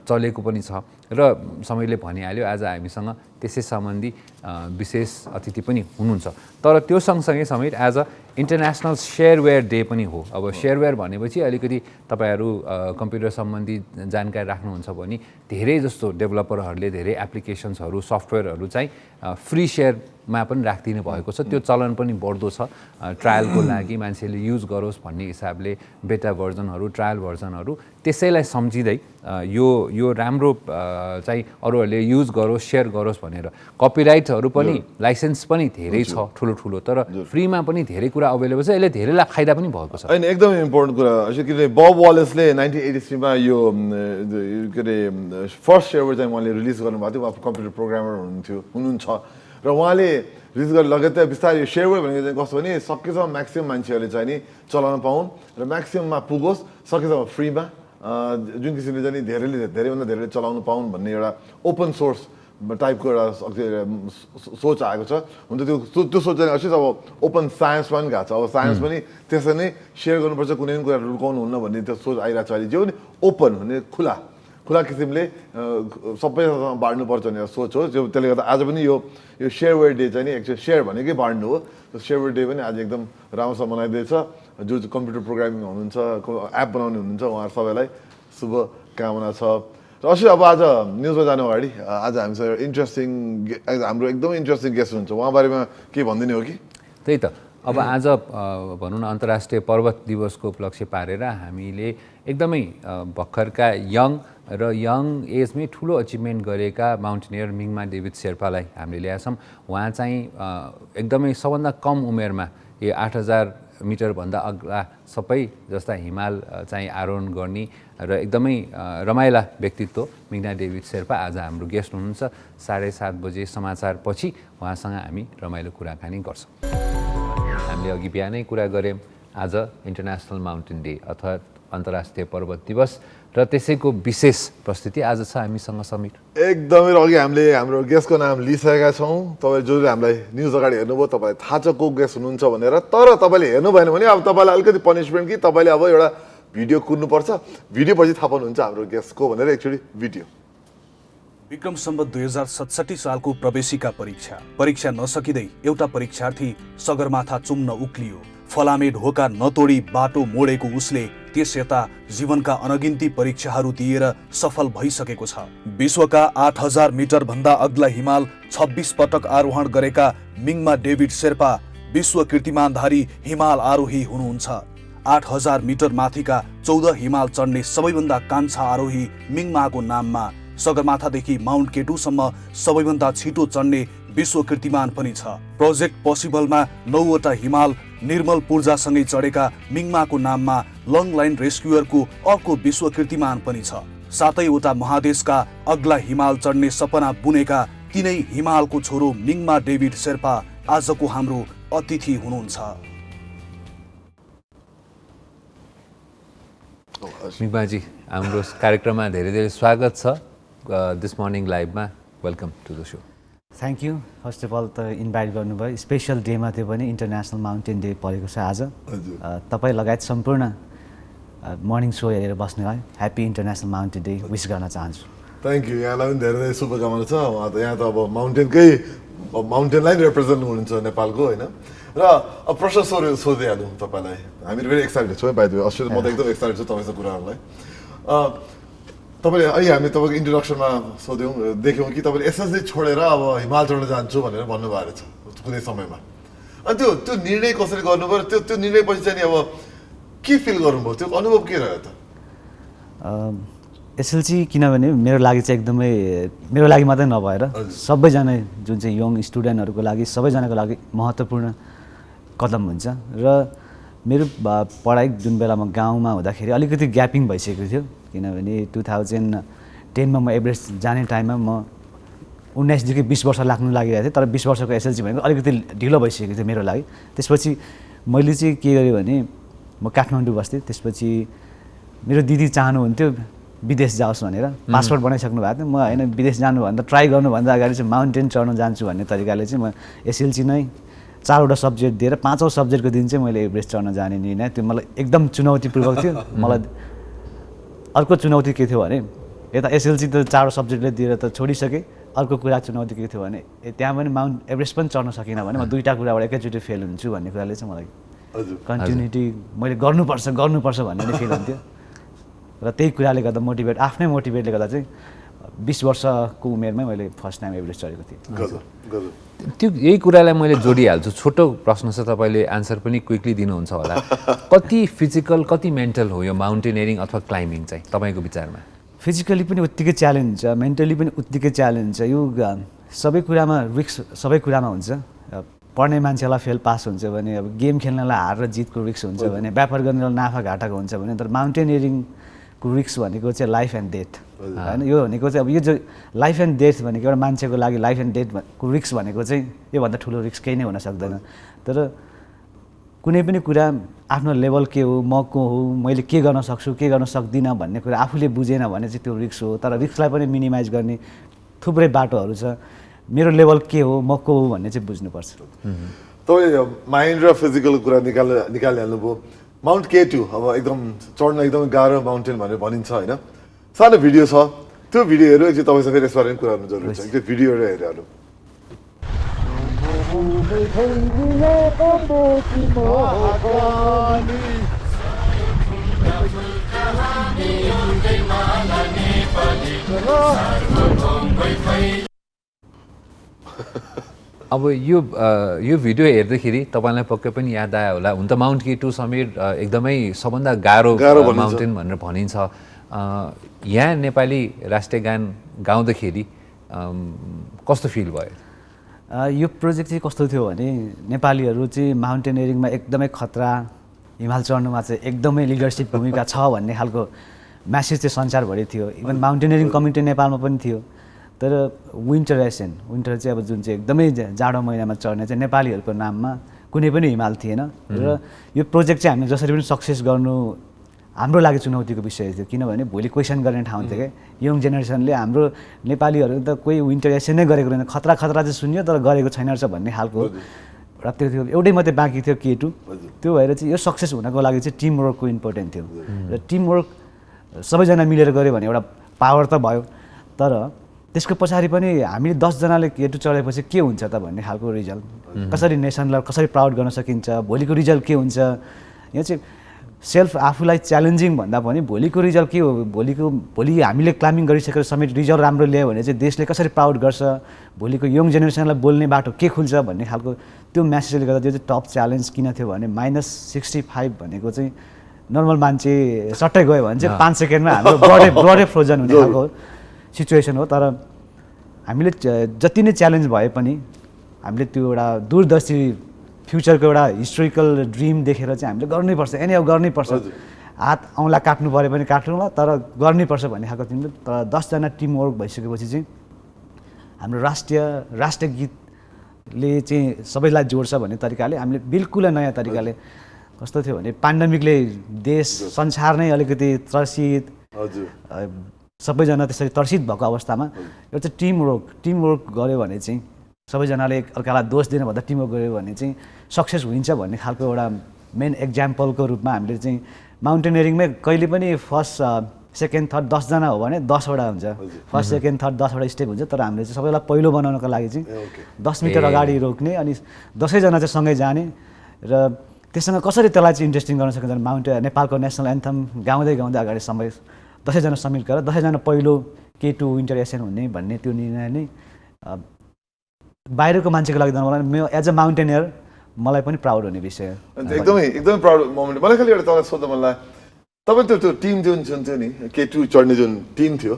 S3: चलेको पनि छ। र समयले भनिहाल्यो आज हामीसँग त्यसै सम्बन्धी विशेष अतिथि पनि हुनुहुन्छ। तर त्यो सँगसँगै समेत आज इन्टरनेसनल सेयरवेयर डे पनि हो। अब सेयरवेयर भनेपछि अलिकति तपाईँहरू कम्प्युटर सम्बन्धी जानकारी राख्नुहुन्छ भने धेरै जस्तो डेभलपरहरूले धेरै एप्लिकेसन्सहरू, सफ्टवेयरहरू चाहिँ फ्री सेयरमा पनि राखिदिनु भएको छ। त्यो चलन पनि बढ्दो छ, ट्रायलको लागि मान्छेले युज गरोस् भन्ने हिसाबले बेटा भर्जनहरू, ट्रायल भर्जनहरू, त्यसैलाई सम्झिँदै यो राम्रो चाहिँ अरूहरूले युज गरोस्, सेयर गरोस् भनेर। कपिराइटहरू पनि, लाइसेन्स पनि धेरै छ ठुलो, तर फ्रीमा पनि धेरै कुरा अभाइलेबल छ, यसले धेरैलाई फाइदा पनि भएको छ।
S4: होइन, एकदमै इम्पोर्टेन्ट कुरा, किनभने बब वालेसले 1983मा यो के अरे फर्स्ट सेयरवेयर चाहिँ उहाँले रिलिज गर्नुभएको थियो। उहाँ कम्प्युटर प्रोग्रामर हुनुहुन्छ र उहाँले रिलिज गरेर लगेतै बिस्तारै यो सेयरवेयर भनेको चाहिँ कस्तो भने सकेसम्म म्याक्सिमम मान्छेहरूले चाहिँ नि चलाउन पाउन् र म्याक्सिमममा पुगोस् सकेसम्म फ्रीमा जुन किसिमले चाहिँ धेरैभन्दा धेरैले चलाउनु पाउन् भन्ने एउटा ओपन सोर्स टाइपको एउटा सोच आएको छ। हुन त त्यो सोच चाहिँ अस्ति अब ओपन साइन्समा पनि गएको छ। अब साइन्स पनि त्यसरी नै सेयर गर्नुपर्छ, कुनै पनि कुरा लुकाउनु हुन्न भन्ने त्यो सोच आइरहेको छ अहिले। जो पनि ओपन भन्ने खुला किसिमले सबैसँग बाँड्नुपर्छ भन्ने सोच हो। जो त्यसले गर्दा आज पनि यो सेयरवेयर डे चाहिँ नि एक्चुअली सेयर भनेकै बाँड्नु हो। त्यो सेयरवेयर डे पनि आज एकदम राम्रोसँग मनाइँदैछ। जो कम्प्युटर प्रोग्रामिङ हुनुहुन्छ, एप बनाउने हुनुहुन्छ, उहाँहरू सबैलाई शुभकामना छ। र अवश्य अब आज न्युजमा जानु अगाडि आज हामीसँग हाम्रो एकदमै इन्ट्रेस्टिङ गेस्ट हुनुहुन्छ, उहाँ बारेमा के भनिदिने हो कि?
S3: त्यही त अब आज भनौँ न अन्तर्राष्ट्रिय पर्वत दिवसको उपलक्ष्य पारेर हामीले एकदमै भर्खरका यङ एजमै ठुलो अचिभमेन्ट गरेका माउन्टेनियर मिङमा डेभिड शेर्पालाई हामीले ल्याएका छौँ। उहाँ चाहिँ एकदमै सबभन्दा कम उमेरमा यो 8000 मिटरभन्दा अग्ला सबै जस्ता हिमाल चाहिँ आरोहण गर्ने र एकदमै रमाइला व्यक्तित्व मिङना डेभिड शेर्पा आज हाम्रो गेस्ट हुनुहुन्छ। 7:30 बजे समाचारपछि उहाँसँग हामी रमाइलो कुराकानी गर्छौँ। हामीले अघि बिहानै कुरा गऱ्यौँ आज इन्टरनेसनल माउन्टेन डे अथवा अन्तर्राष्ट्रिय पर्वत दिवस र त्यसैको विशेष प्रस्तुति आज छ हामीसँग समीर।
S4: एकदमै अघि हामीले हाम्रो गेस्टको नाम लिइसकेका छौँ। तपाईँ जसले हामीलाई न्युज अगाडि हेर्नुभयो तपाईँलाई थाहा छ को गेस्ट हुनुहुन्छ भनेर। तर तपाईँले हेर्नु भएन भने अब तपाईँलाई अलिकति पनिसमेन्ट कि तपाईँले अब एउटा भिडियो कुर्नुपर्छ। भिडियो पछि थाहा पाउनुहुन्छ हाम्रो गेस्टको भनेर एकचोटि भिडियो।
S2: विक्रम सम्वत 2067 सालको प्रवेशिका परीक्षा नसकिँदै एउटा परीक्षार्थी सगरमाथा चुम्न उक्लियो। फलामे ढोका नतोडी बाटो मोडेको उसले त्यस यता जीवनका अनगिन्ती परीक्षाहरू दिएर सफल भइसकेको छ। विश्वका 8000 मिटर भन्दा अग्ला हिमाल 26 पटक आरोहण गरेका मिङमा डेभिड शेर्पा विश्व कीर्तिमानधारी हिमाल आरोही हुनुहुन्छ। 8000 मिटर माथिका 14 हिमाल चढ्ने सबैभन्दा कान्छा आरोही मिङमाको नाममा सगरमाथादेखि माउन्ट केटुसम्म सबैभन्दा छिटो चढ्ने विश्व कीर्तिमान पनि छ। प्रोजेक्ट पोसिबलमा 9वटा हिमाल निर्मल पूर्जासँगै चढेका मिङमाको नाममा लङ लाइन रेस्क्युअरको अर्को विश्व कीर्तिमान पनि छ। 7वटा महादेशका अग्ला हिमाल चढ्ने सपना बुनेका तिनै हिमालको छोरो मिङमा डेभिड शेर्पा आजको हाम्रो अतिथि हुनुहुन्छ।
S3: मिङमाजी हाम्रो कार्यक्रममा धेरै धेरै स्वागत छ। दिस मर्निङ लाइभमा welcome to the show.
S5: Thank you. First of all त इन्भाइट गर्नुभयो। स्पेसल डेमा त्यो पनि इन्टरनेसनल माउन्टेन डे परेको छ आज। तपाईँ लगायत सम्पूर्ण मर्निङ सो हेरेर बस्नेलाई ह्याप्पी इन्टरनेसनल माउन्टेन डे विस गर्न चाहन्छु।
S4: Thank you. यहाँलाई पनि धेरै धेरै शुभकामना छ। यहाँ त अब माउन्टेनलाई रिप्रेजेन्ट हुनुहुन्छ नेपालको होइन। र अब प्रश्न सोधिहालौँ तपाईँलाई। हामीहरू भेरी एक्साइटेड छौँ बाइ द वे। अस्ति म त एकदम एक्साइटेड छु तपाईँसँग कुराहरूलाई। तपाईँले अहिले हामी तपाईँको इन्ट्रोडक्सनमा देख्यौँ कि तपाईँले एसएसजी छोडेर अब हिमाल चढ्न जान्छु भनेर भन्नुभएको रहेछ कुनै समयमा। अनि त्यो निर्णय कसरी गर्नुभयो? त्यो निर्णयपछि चाहिँ अब के फिल गर्नुभयो? त्यो अनुभव के रह्यो त?
S5: एसएलसी किनभने मेरो लागि चाहिँ एकदमै मेरो लागि मात्रै नभएर सबैजना जुन चाहिँ यङ स्टुडेन्टहरूको लागि सबैजनाको लागि महत्त्वपूर्ण कदम हुन्छ। र मेरो पढाइ जुन बेला म गाउँमा हुँदाखेरि अलिकति ग्यापिङ भइसकेको थियो। किनभने 2010मा म एभरेस्ट जाने टाइममा म 19देखि 20 वर्ष लाग्नु लागिरहेको थियो। तर 20 वर्षको एसएलसी भनेको अलिकति ढिलो भइसकेको थियो मेरो लागि। त्यसपछि मैले चाहिँ के गरेँ भने म काठमाडौँ बस्थेँ। त्यसपछि मेरो दिदी चाहनुहुन्थ्यो विदेश जाओस् भनेर। पासपोर्ट बनाइसक्नु भएको थियो। म होइन विदेश जानुभन्दा ट्राई गर्नुभन्दा अगाडि चाहिँ माउन्टेन चढ्न जान्छु भन्ने तरिकाले चाहिँ म एसएलसी नै 4वटा सब्जेक्ट दिएर 5औँ सब्जेक्टको दिन चाहिँ मैले एभरेस्ट चढ्न जाने निर्णय। त्यो मलाई एकदम चुनौतीपूर्वक थियो। मलाई अर्को चुनौती के थियो भने यता एसएलसी त 4 सब्जेक्टले दिएर त छोडिसकेँ। अर्को कुरा चुनौती के थियो भने त्यहाँ पनि माउन्ट एभरेस्ट पनि चढ्न सकिनँ भने म 2टा कुराबाट एकैचोटि फेल हुन्छु भन्ने कुराले चाहिँ मलाई कन्टिन्युटी मैले गर्नुपर्छ भन्ने फिल हुन्थ्यो। र त्यही कुराले गर्दा आफ्नै मोटिभेटले गर्दा चाहिँ 20 वर्षको उमेरमै मैले फर्स्ट टाइम एभरेस्ट चढेको थिएँ।
S3: त्यो यही कुरालाई मैले जोडिहाल्छु। छोटो प्रश्न छ, तपाईँले आन्सर पनि क्विकली दिनुहुन्छ होला। कति फिजिकल कति मेन्टल हो यो माउन्टेनियरिङ अथवा क्लाइम्बिङ चाहिँ तपाईँको विचारमा?
S5: फिजिकली पनि उत्तिकै च्यालेन्ज हुन्छ, मेन्टली पनि उत्तिकै च्यालेन्ज हुन्छ। यो सबै कुरामा रिस्क सबै कुरामा हुन्छ। पढ्ने मान्छेलाई फेल पास हुन्छ भने, अब गेम खेल्नलाई हार र जितको रिस्क हुन्छ भने, व्यापार गर्नेलाई नाफा घाटाको हुन्छ भने, तर माउन्टेनियरिङ को रिस्क भनेको चाहिँ लाइफ एन्ड डेथ होइन। यो भनेको चाहिँ अब यो जो लाइफ एन्ड डेथ भनेको एउटा मान्छेको लागि लाइफ एन्ड डेथको रिस्क भनेको चाहिँ योभन्दा ठुलो रिस्क केही नै हुन सक्दैन। तर कुनै पनि कुरा आफ्नो लेभल के हो, म को हो, मैले के गर्न सक्छु के गर्न सक्दिनँ भन्ने कुरा आफूले बुझेन भने चाहिँ त्यो रिस्क हो। तर रिस्कलाई पनि मिनिमाइज गर्ने थुप्रै बाटोहरू छ। मेरो लेभल के हो, म को हो भन्ने चाहिँ बुझ्नुपर्छ।
S4: तपाईँ माइन्ड र फिजिकल कुरा निकालिहाल्नुभयो। माउन्ट K2 अब एकदम चढ्न एकदमै गाह्रो माउन्टेन भनेर भनिन्छ होइन। सानो भिडियो छ, त्यो भिडियो हेर्नु एकचोटि तपाईँसँग फेरि यसबारे कुरा गर्नु जरुरी छ। त्यो भिडियो हेरिहाल्नु।
S3: अब यो भिडियो हेर्दाखेरि तपाईँलाई पक्कै पनि याद आयो होला, हुन त माउन्ट K2 समेत एकदमै सबभन्दा गाह्रो माउन्टेन भनेर भनिन्छ। यहाँ नेपाली राष्ट्रिय गान गाउँदाखेरि कस्तो फिल भयो?
S5: यो प्रोजेक्ट चाहिँ कस्तो थियो भने नेपालीहरू चाहिँ माउन्टेनियरिङमा एकदमै खतरा, हिमाल चढ्नुमा चाहिँ एकदमै लिडरसिप भूमिका छ भन्ने खालको म्यासेज चाहिँ संसारभरि थियो। इभन माउन्टेनियरिङ कम्युनिटी नेपालमा पनि थियो। तर विन्टर चाहिँ अब जुन चाहिँ एकदमै जाडो महिनामा चढ्ने चाहिँ नेपालीहरूको नाममा कुनै पनि हिमाल थिएन। र यो प्रोजेक्ट चाहिँ हामीले जसरी पनि सक्सेस गर्नु हाम्रो लागि चुनौतीको विषय थियो। किनभने भोलि क्वेसन गर्ने ठाउँ थियो क्या। यङ जेनेरेसनले हाम्रो नेपालीहरू त कोही विन्टर एसेन नै गरेको रहेन, खतरा चाहिँ सुन्यो तर गरेको छैन रहेछ भन्ने खालको र त्यो थियो। एउटै मात्रै बाँकी थियो K2। त्यो भएर चाहिँ यो सक्सेस हुनको लागि चाहिँ टिमवर्कको इम्पोर्टेन्ट थियो। र टिमवर्क सबैजना मिलेर गऱ्यो भने एउटा पावर त भयो। तर त्यसको पछाडि पनि हामीले 10 जनाले K2 चढेपछि के हुन्छ त भन्ने खालको रिजल्ट, कसरी नेसनलाई कसरी प्राउड गर्न सकिन्छ, भोलिको रिजल्ट के हुन्छ। यहाँ चाहिँ सेल्फ आफूलाई च्यालेन्जिङ भन्दा पनि भोलिको रिजल्ट के हो, भोलि हामीले क्लाइम्बिङ गरिसकेर समेत रिजल्ट राम्रो ल्यायो भने चाहिँ देशले कसरी प्राउड गर्छ, भोलिको यङ जेनेरेसनलाई बोल्ने बाटो के खुल्छ भन्ने खालको त्यो म्यासेजले गर्दा त्यो चाहिँ टप च्यालेन्ज किन थियो भने -65 भनेको चाहिँ नर्मल मान्छे सट्टै गयो भने चाहिँ 5 सेकेन्डमा हाम्रो ब्लडै फ्रोजन हुने खालको सिचुएसन हो। तर हामीले जति नै च्यालेन्ज भए पनि हामीले त्यो एउटा दूरदर्शी फ्युचरको एउटा हिस्टोरिकल ड्रिम देखेर चाहिँ हामीले गर्नैपर्छ, अब गर्नैपर्छ। हात औँला काट्नु पऱ्यो भने काट्नुला, तर गर्नैपर्छ भन्ने खालको टिम। तर 10 जना टिमवर्क भइसकेपछि चाहिँ हाम्रो राष्ट्रिय गीतले चाहिँ सबैलाई जोड्छ भन्ने तरिकाले हामीले बिल्कुलै नयाँ तरिकाले, कस्तो थियो भने पेन्डेमिकले देश संसार नै अलिकति त्रसित, सबैजना त्यसरी तर्सित भएको अवस्थामा एउटा चाहिँ टिमवर्क गऱ्यो भने चाहिँ सबैजनाले अर्कालाई दोष दिनु भन्दा टिमवर्क गऱ्यो भने चाहिँ सक्सेस हुन्छ भन्ने खालको एउटा मेन एक्जाम्पलको रूपमा हामीले चाहिँ माउन्टेनियरिङमै कहिले पनि फर्स्ट सेकेन्ड थर्ड 10 जना हो भने 10 वटा हुन्छ, फर्स्ट सेकेन्ड थर्ड 10 वटा स्टेप हुन्छ। तर हामीले चाहिँ सबैलाई पहिलो बनाउनको लागि चाहिँ 10 मिटर अगाडि रोक्ने अनि 10 जना चाहिँ सँगै जाने र त्यससँग कसरी त्यसलाई चाहिँ इन्ट्रेस्टिङ गर्न सकिन्छ। नेपालको नेसनल एन्थम गाउँदै अगाडि समय 10 जना समेत गरेर 10 जना पहिलो K2 विन्टर एसेन हुने भन्ने त्यो निर्णय नै बाहिरको मान्छेको लागि मलाई एज अ माउन्टेनियर मलाई पनि प्राउड हुने विषय।
S4: एकदमै प्राउड मोमेन्ट। मलाई खालि एउटा तपाईँलाई सोध्न मन लाग्यो, तपाईँ त्यो टिम जुन थियो नि K2 चढ्ने जुन टिम थियो,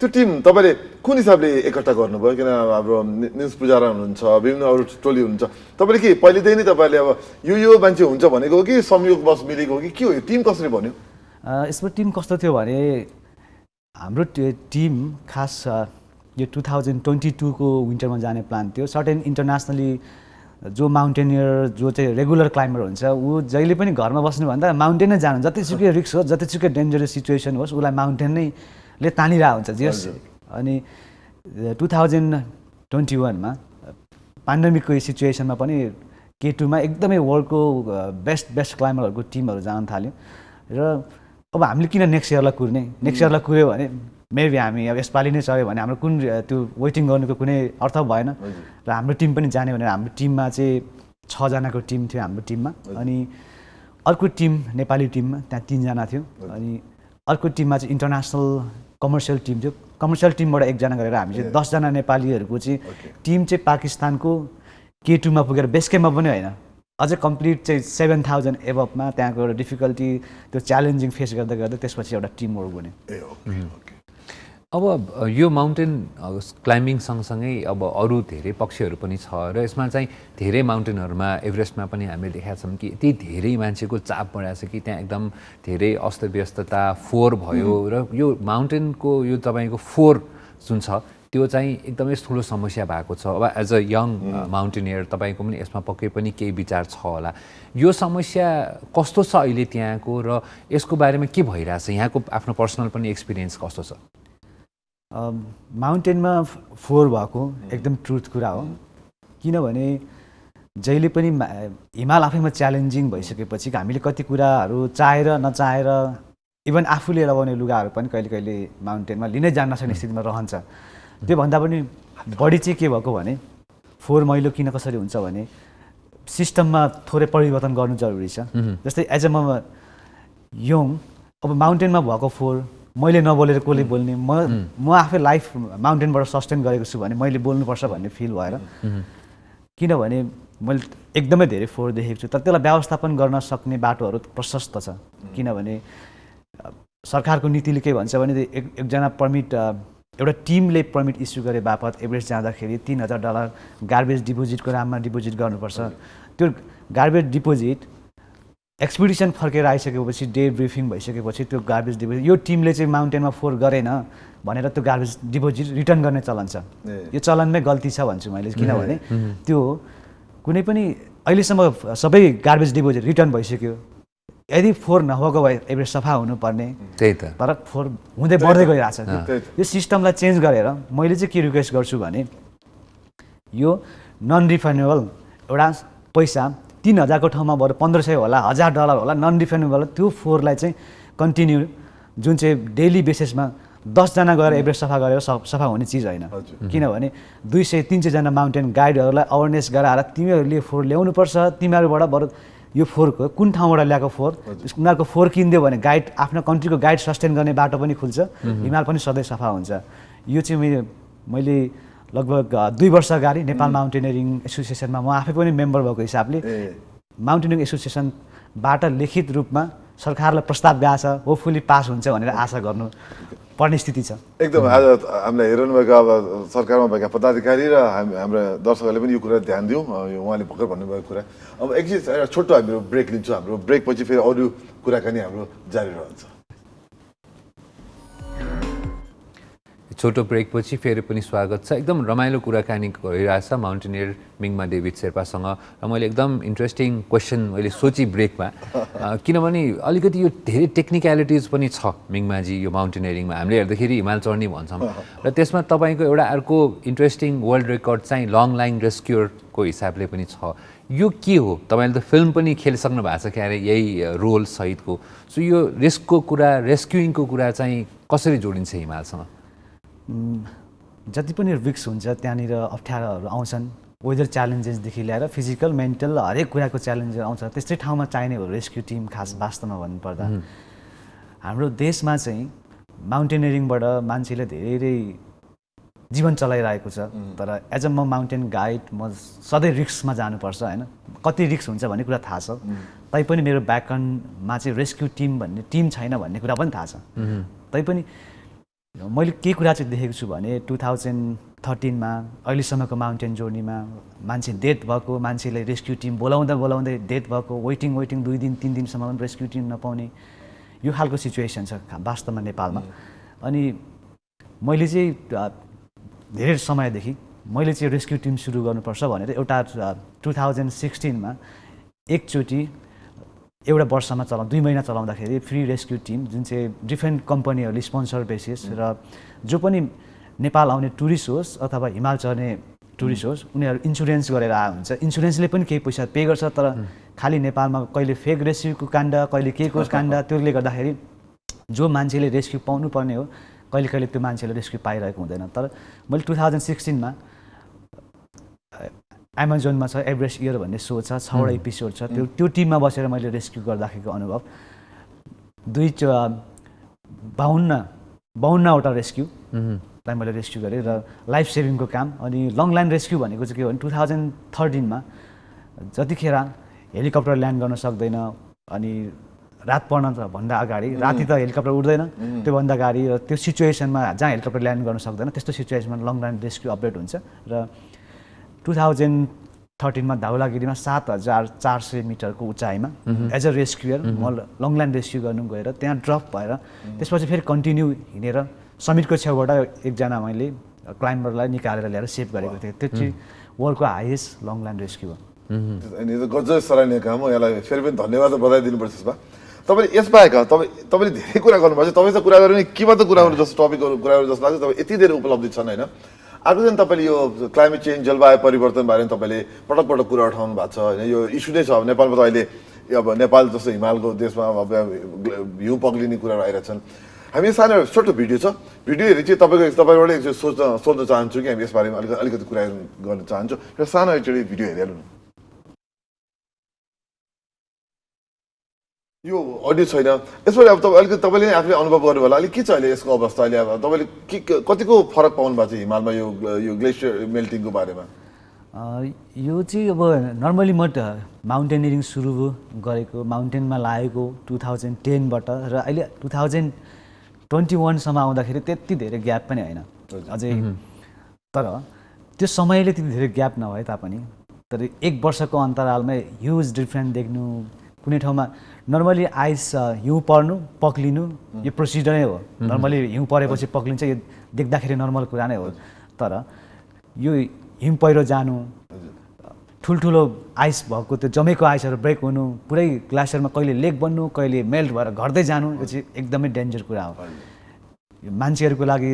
S4: त्यो टिम तपाईँले कुन हिसाबले एकट्ठा गर्नुभयो? किन हाम्रो न्युज पुजारा हुनुहुन्छ, विभिन्न अरू टोली हुनुहुन्छ, तपाईँले के पहिलेदेखि नै तपाईँले अब यो मान्छे हुन्छ भनेको हो कि संयोगवश मिलेको हो कि के हो? यो टिम कसरी बन्यो?
S5: यसमा टिम कस्तो थियो भने हाम्रो टिम खास यो 2022 को विन्टरमा जाने प्लान थियो। सर्टेन इन्टरनेसनली जो माउन्टेनियर जो चाहिँ रेगुलर क्लाइम्बर हुन्छ ऊ जहिले पनि घरमा बस्नुभन्दा माउन्टेनै जानु, जतिसुकै रिस्क होस् जतिसुकै डेन्जरस सिचुएसन होस् उसलाई माउन्टेन नै ले तानिरहेको हुन्छ जस। अनि 2021 मा पेन्डेमिकको सिचुएसनमा पनि K2 मा एकदमै वर्ल्डको बेस्ट क्लाइम्बरहरूको टिमहरू जान थाल्यो। र अब हामीले किन नेक्स्ट इयरलाई कुर्यो भने मेबी हामी अब यसपालि नै चढ्यो भने हाम्रो कुन त्यो वेटिङ गर्नुको कुनै अर्थ भएन। र हाम्रो टिम पनि जाने भनेर हाम्रो टिममा चाहिँ 6 जनाको टिम थियो हाम्रो टिममा। अनि अर्को टिम नेपाली टिममा त्यहाँ 3 जना थियो। अनि अर्को टिममा चाहिँ इन्टरनेसनल कमर्सियल टिम थियो। कमर्सियल टिमबाट 1 जना गरेर हामी चाहिँ 10 जना नेपालीहरूको चाहिँ टिम चाहिँ पाकिस्तानको K2 मा पुगेर बेस क्याम्पमा पनि होइन, अझै कम्प्लिट चाहिँ 7000 एबभमा त्यहाँको एउटा डिफिकल्टी त्यो च्यालेन्जिङ फेस गर्दै त्यसपछि एउटा टिम वर्क बन्यो।
S3: अब यो माउन्टेन क्लाइम्बिङ सँगसँगै अब अरू धेरै पक्षहरू पनि छ र यसमा चाहिँ धेरै माउन्टेनहरूमा एभरेस्टमा पनि हामीले देखाएको छौँ कि यति धेरै मान्छेको चाप बढाएको छ कि त्यहाँ एकदम धेरै अस्तव्यस्तता फोहोर भयो र यो माउन्टेनको यो तपाईँको फोहोर जुन छ त्यो चाहिँ एकदमै ठुलो समस्या भएको छ। अब एज अ यङ माउन्टेनियर तपाईँको पनि यसमा पक्कै पनि केही विचार छ होला। यो समस्या कस्तो छ अहिले त्यहाँको र यसको बारेमा के भइरहेछ, यहाँको आफ्नो पर्सनल पनि एक्सपिरियन्स कस्तो छ?
S5: माउन्टेनमा फोहोर भएको एकदम ट्रुथ कुरा हो, किनभने जहिले पनि हिमाल आफैमा च्यालेन्जिङ भइसकेपछि हामीले कति कुराहरू चाहेर नचाहेर इभन आफूले लगाउने लुगाहरू पनि कहिले कहिले माउन्टेनमा लिनै जान नसक्ने स्थितिमा रहन्छ। त्योभन्दा पनि बढी चाहिँ के भएको भने फोहोर मैलो किन कसरी हुन्छ भने सिस्टममा थोरै परिवर्तन गर्नु जरुरी छ। जस्तै एज अ म यङ, अब माउन्टेनमा भएको फोहोर मैले नबोलेर कसले बोल्ने, म आफै लाइफ माउन्टेनबाट सस्टेन गरेको छु भने मैले बोल्नुपर्छ भन्ने फिल भएर, किनभने मैले एकदमै धेरै फोहोर देखेको छु। तर त्यसलाई व्यवस्थापन गर्न सक्ने बाटोहरू प्रशस्त छ, किनभने सरकारको नीतिले के भन्छ भने एकजना पर्मिट, एउटा टिमले पर्मिट इस्यु गरे बापत एभरेस्ट जाँदाखेरि $3000 गार्बेज डिपोजिटको नाममा डिपोजिट गर्नुपर्छ। त्यो गार्बेज डिपोजिट एक्सपिडिसन फर्केर आइसकेपछि डे ब्रिफिङ भइसकेपछि त्यो गार्बेज डिपोजिट यो टिमले चाहिँ माउन्टेनमा फोहोर गरेन भनेर त्यो गार्बेज डिपोजिट रिटर्न गर्ने चलन छ। यो चलनमै गल्ती छ भन्छु मैले, किनभने त्यो कुनै पनि अहिलेसम्म सबै गार्बेज डिपोजिट रिटर्न भइसक्यो। यदि फोहोर नभएको भए एभरेस्ट सफा हुनुपर्ने,
S3: त्यही त,
S5: तर फोहोर हुँदै बढ्दै गइरहेछ। यो सिस्टमलाई चेन्ज गरेर मैले चाहिँ के रिक्वेस्ट गर्छु भने यो नन रिफन्डेबल एउटा पैसा 3000 को ठाउँमा बरु 1500 होला, $1000 होला, नन रिफन्डेबल त्यो फोहोरलाई चाहिँ कन्टिन्यू जुन चाहिँ डेली बेसिसमा 10 जना गएर एभरेस्ट सफा गरेर सफा हुने चिज होइन। किनभने 200-300 जना माउन्टेन गाइडहरूलाई अवेरनेस गराएर तिमीहरूले फोहोर ल्याउनुपर्छ, तिमीहरूबाट बरु यो फोहोरको कुन ठाउँबाट ल्याएको फोहोर, उनीहरूको फोहोर किनिदियो भने गाइड आफ्नो कन्ट्रीको गाइड सस्टेन गर्ने बाटो पनि खुल्छ, हिमाल पनि सधैँ सफा हुन्छ। यो चाहिँ मैले लगभग 2 वर्ष अगाडि नेपाल माउन्टेनियरिङ एसोसिएसनमा म आफै पनि मेम्बर भएको हिसाबले माउन्टेनियरिङ एसोसिएसनबाट लिखित रूपमा सरकारलाई प्रस्ताव गएको छ, होपफुली पास हुन्छ भनेर आशा गर्नु पर्ने स्थिति छ।
S4: एकदम आज हामीलाई हेर्नु भएको अब सरकारमा भएका पदाधिकारी र हाम्रा दर्शकहरूले पनि यो कुरा ध्यान दिउँ, यो उहाँले भर्खर भन्नुभएको कुरा। अब एकछिन एउटा छोटो हाम्रो ब्रेक लिन्छौँ, हाम्रो ब्रेकपछि फेरि अरू कुराकानी हाम्रो जारी रहन्छ।
S3: छोटो ब्रेकपछि फेरि पनि स्वागत छ। एकदम रमाइलो कुराकानी गरिरहेछ माउन्टेनियर मिङमा डेभिड शेर्पासँग र मैले एकदम इन्ट्रेस्टिङ क्वेसन मैले सोची ब्रेकमा, किनभने अलिकति यो धेरै टेक्निकलिटिज पनि छ मिङमाजी यो माउन्टेनियरिङमा। हामीले हेर्दाखेरि हिमाल चढ्ने भन्छौँ र त्यसमा तपाईँको एउटा अर्को इन्ट्रेस्टिङ वर्ल्ड रेकर्ड चाहिँ लङ लाइन रेस्क्युरको हिसाबले पनि छ। यो के हो? तपाईँले त फिल्म पनि खेलिसक्नु भएको छ क्यारे यही रोल सहितको। सो यो रिस्कको कुरा, रेस्क्युइङको कुरा चाहिँ कसरी जोडिन्छ हिमालसँग?
S5: जति पनि रिस्क हुन्छ त्यहाँनिर अप्ठ्यारोहरू आउँछन्, वेदर च्यालेन्जेसदेखि लिएर फिजिकल मेन्टल हरेक कुराको च्यालेन्जेस आउँछ। त्यस्तै ठाउँमा चाहिने हो रेस्क्यु टिम। खास वास्तवमा भन्नुपर्दा हाम्रो देशमा चाहिँ माउन्टेनियरिङबाट मान्छेले धेरै जीवन चलाइरहेको छ, तर एज अ म माउन्टेन गाइड म सधैँ रिस्कमा जानुपर्छ होइन। कति रिस्क हुन्छ भन्ने कुरा थाहा छ, तैपनि मेरो ब्याकग्राउन्डमा चाहिँ रेस्क्यु टिम भन्ने टिम छैन भन्ने कुरा पनि थाहा छ। तैपनि मैले के कुरा चाहिँ देखेको छु भने 2013मा अहिलेसम्मको माउन्टेन जर्नीमा मान्छे डेथ भएको, मान्छेले रेस्क्यु टिम बोलाउँदै डेथ भएको, वेटिङ 2 दिन 3 दिनसम्म रेस्क्यु टिम नपाउने, यो खालको सिचुएसन छ वास्तवमा नेपालमा। अनि मैले चाहिँ धेरै समयदेखि मैले चाहिँ रेस्क्यु टिम सुरु गर्नुपर्छ भनेर एउटा 2016मा एकचोटि एउटा वर्षमा 2 महिना चलाउँदाखेरि फ्री रेस्क्यु टिम जुन चाहिँ डिफ्रेन्ट कम्पनीहरूले स्पोन्सर बेसिस र जो पनि नेपाल आउने टुरिस्ट होस् अथवा हिमाल चढ्ने टुरिस्ट होस् उनीहरू इन्सुरेन्स गरेर आएको हुन्छ। इन्सुरेन्सले पनि केही पैसा पे गर्छ, तर खालि नेपालमा कहिले फेक रेस्क्युको काण्ड, कहिले के को काण्ड, त्यसले गर्दाखेरि जो मान्छेले रेस्क्यु पाउनुपर्ने हो कहिले कहिले त्यो मान्छेले रेस्क्यु पाइरहेको हुँदैन। तर मैले 2016मा एमाजोनमा छ एभरेस्ट इयर भन्ने सो छ, 6वटा एपिसोड छ, त्यो टिममा बसेर मैले रेस्क्यु गर्दाखेरिको अनुभव 52वटा रेस्क्युलाई मैले रेस्क्यु गरेँ र लाइफ सेभिङको काम। अनि लङ लाइन रेस्क्यु भनेको चाहिँ के हो भने 2013मा जतिखेर हेलिकप्टर ल्यान्ड गर्न सक्दैन अनि रात पर्न भन्दा अगाडि राति त हेलिकप्टर उड्दैन त्योभन्दा अगाडि र त्यो सिचुएसनमा जहाँ हेलिकप्टर ल्यान्ड गर्न सक्दैन त्यस्तो सिचुएसनमा लङ रेन्ज रेस्क्यु अपडेट हुन्छ र 2013मा धौलागिरीमा 7,400 मिटरको उचाइमा एज अ रेस्क्युयर म लङ ल्यान्ड रेस्क्यु गर्नु गएर त्यहाँ ड्रप भएर त्यसपछि फेरि कन्टिन्यू हिँडेर समिटको छेउबाट एकजना मैले क्लाइम्बरलाई निकालेर ल्याएर सेभ गरेको थिएँ। त्यो चाहिँ वर्ल्डको हाइएस्ट लङ ल्यान्ड रेस्क्यु हो।
S4: अनि यो गजब सराहनीय काम हो। यसलाई फेरि पनि धन्यवाद र बधाई दिनुपर्छ। यसमा तपाईँले यसबाहेक तपाईँले धेरै कुरा गर्नुभएको छ। तपाईँ त कुरा गर्नु केमा त कुरा गर्नु जस्तो टपिकहरू कुरा गर्नु जस्तो लाग्छ। तपाईँ यति धेरै उपलब्धि छन् होइन। अर्को चाहिँ तपाईँले यो क्लाइमेट चेन्ज जलवायु परिवर्तन बारे तपाईँले पटक पटक कुरा उठाउनु भएको छ होइन। यो इस्यु नै छ। अब नेपालमा त अहिले अब नेपाल जस्तो हिमालको देशमा अब हिउँ पग्लिने कुराहरू आइरहेछन्। हामी सानो छोटो भिडियो छ। भिडियो हेरी चाहिँ तपाईँबाट एकचोटि सोध्न चाहन्छु कि हामी यसबारेमा अलिकति कुरा गर्न चाहन्छु। र सानो एकचोटि भिडियो हेरिहाल्नु। यो अडियो छैन यसमा। अब अलिकति तपाईँले नै आफूले अनुभव गर्नु होला अलिक के छ अहिले यसको अवस्था। अहिले अब तपाईँले के कतिको फरक पाउनु भएको छ हिमालमा यो ग्लेसियर मेल्टिङको बारेमा?
S5: यो चाहिँ अब नर्मली म माउन्टेनियरिङ सुरु गरेको माउन्टेनमा लागेको 2010बाट र अहिले 2021सम्म आउँदाखेरि त्यति धेरै ग्याप पनि होइन अझै। तर त्यो समयले त्यति धेरै ग्याप नभए तापनि तर 1 वर्षको अन्तरालमै ह्युज डिफ्रेन्ट देख्नु। कुनै ठाउँमा नर्मली आइस हिउँ पर्नु पक्लिनु यो प्रोसिजरै हो। नर्मली हिउँ परेपछि पक्लिन्छ यो देख्दाखेरि नर्मल कुरा नै हो। तर यो हिम पहिरो जानु ठुल्ठुलो आइस भएको त्यो जमेको आइसहरू ब्रेक हुनु पुरै ग्लासियरमा कहिले लेक बन्नु कहिले मेल्ट भएर घट्दै जानु यो चाहिँ एकदमै डेन्जर कुरा हो। यो मान्छेहरूको लागि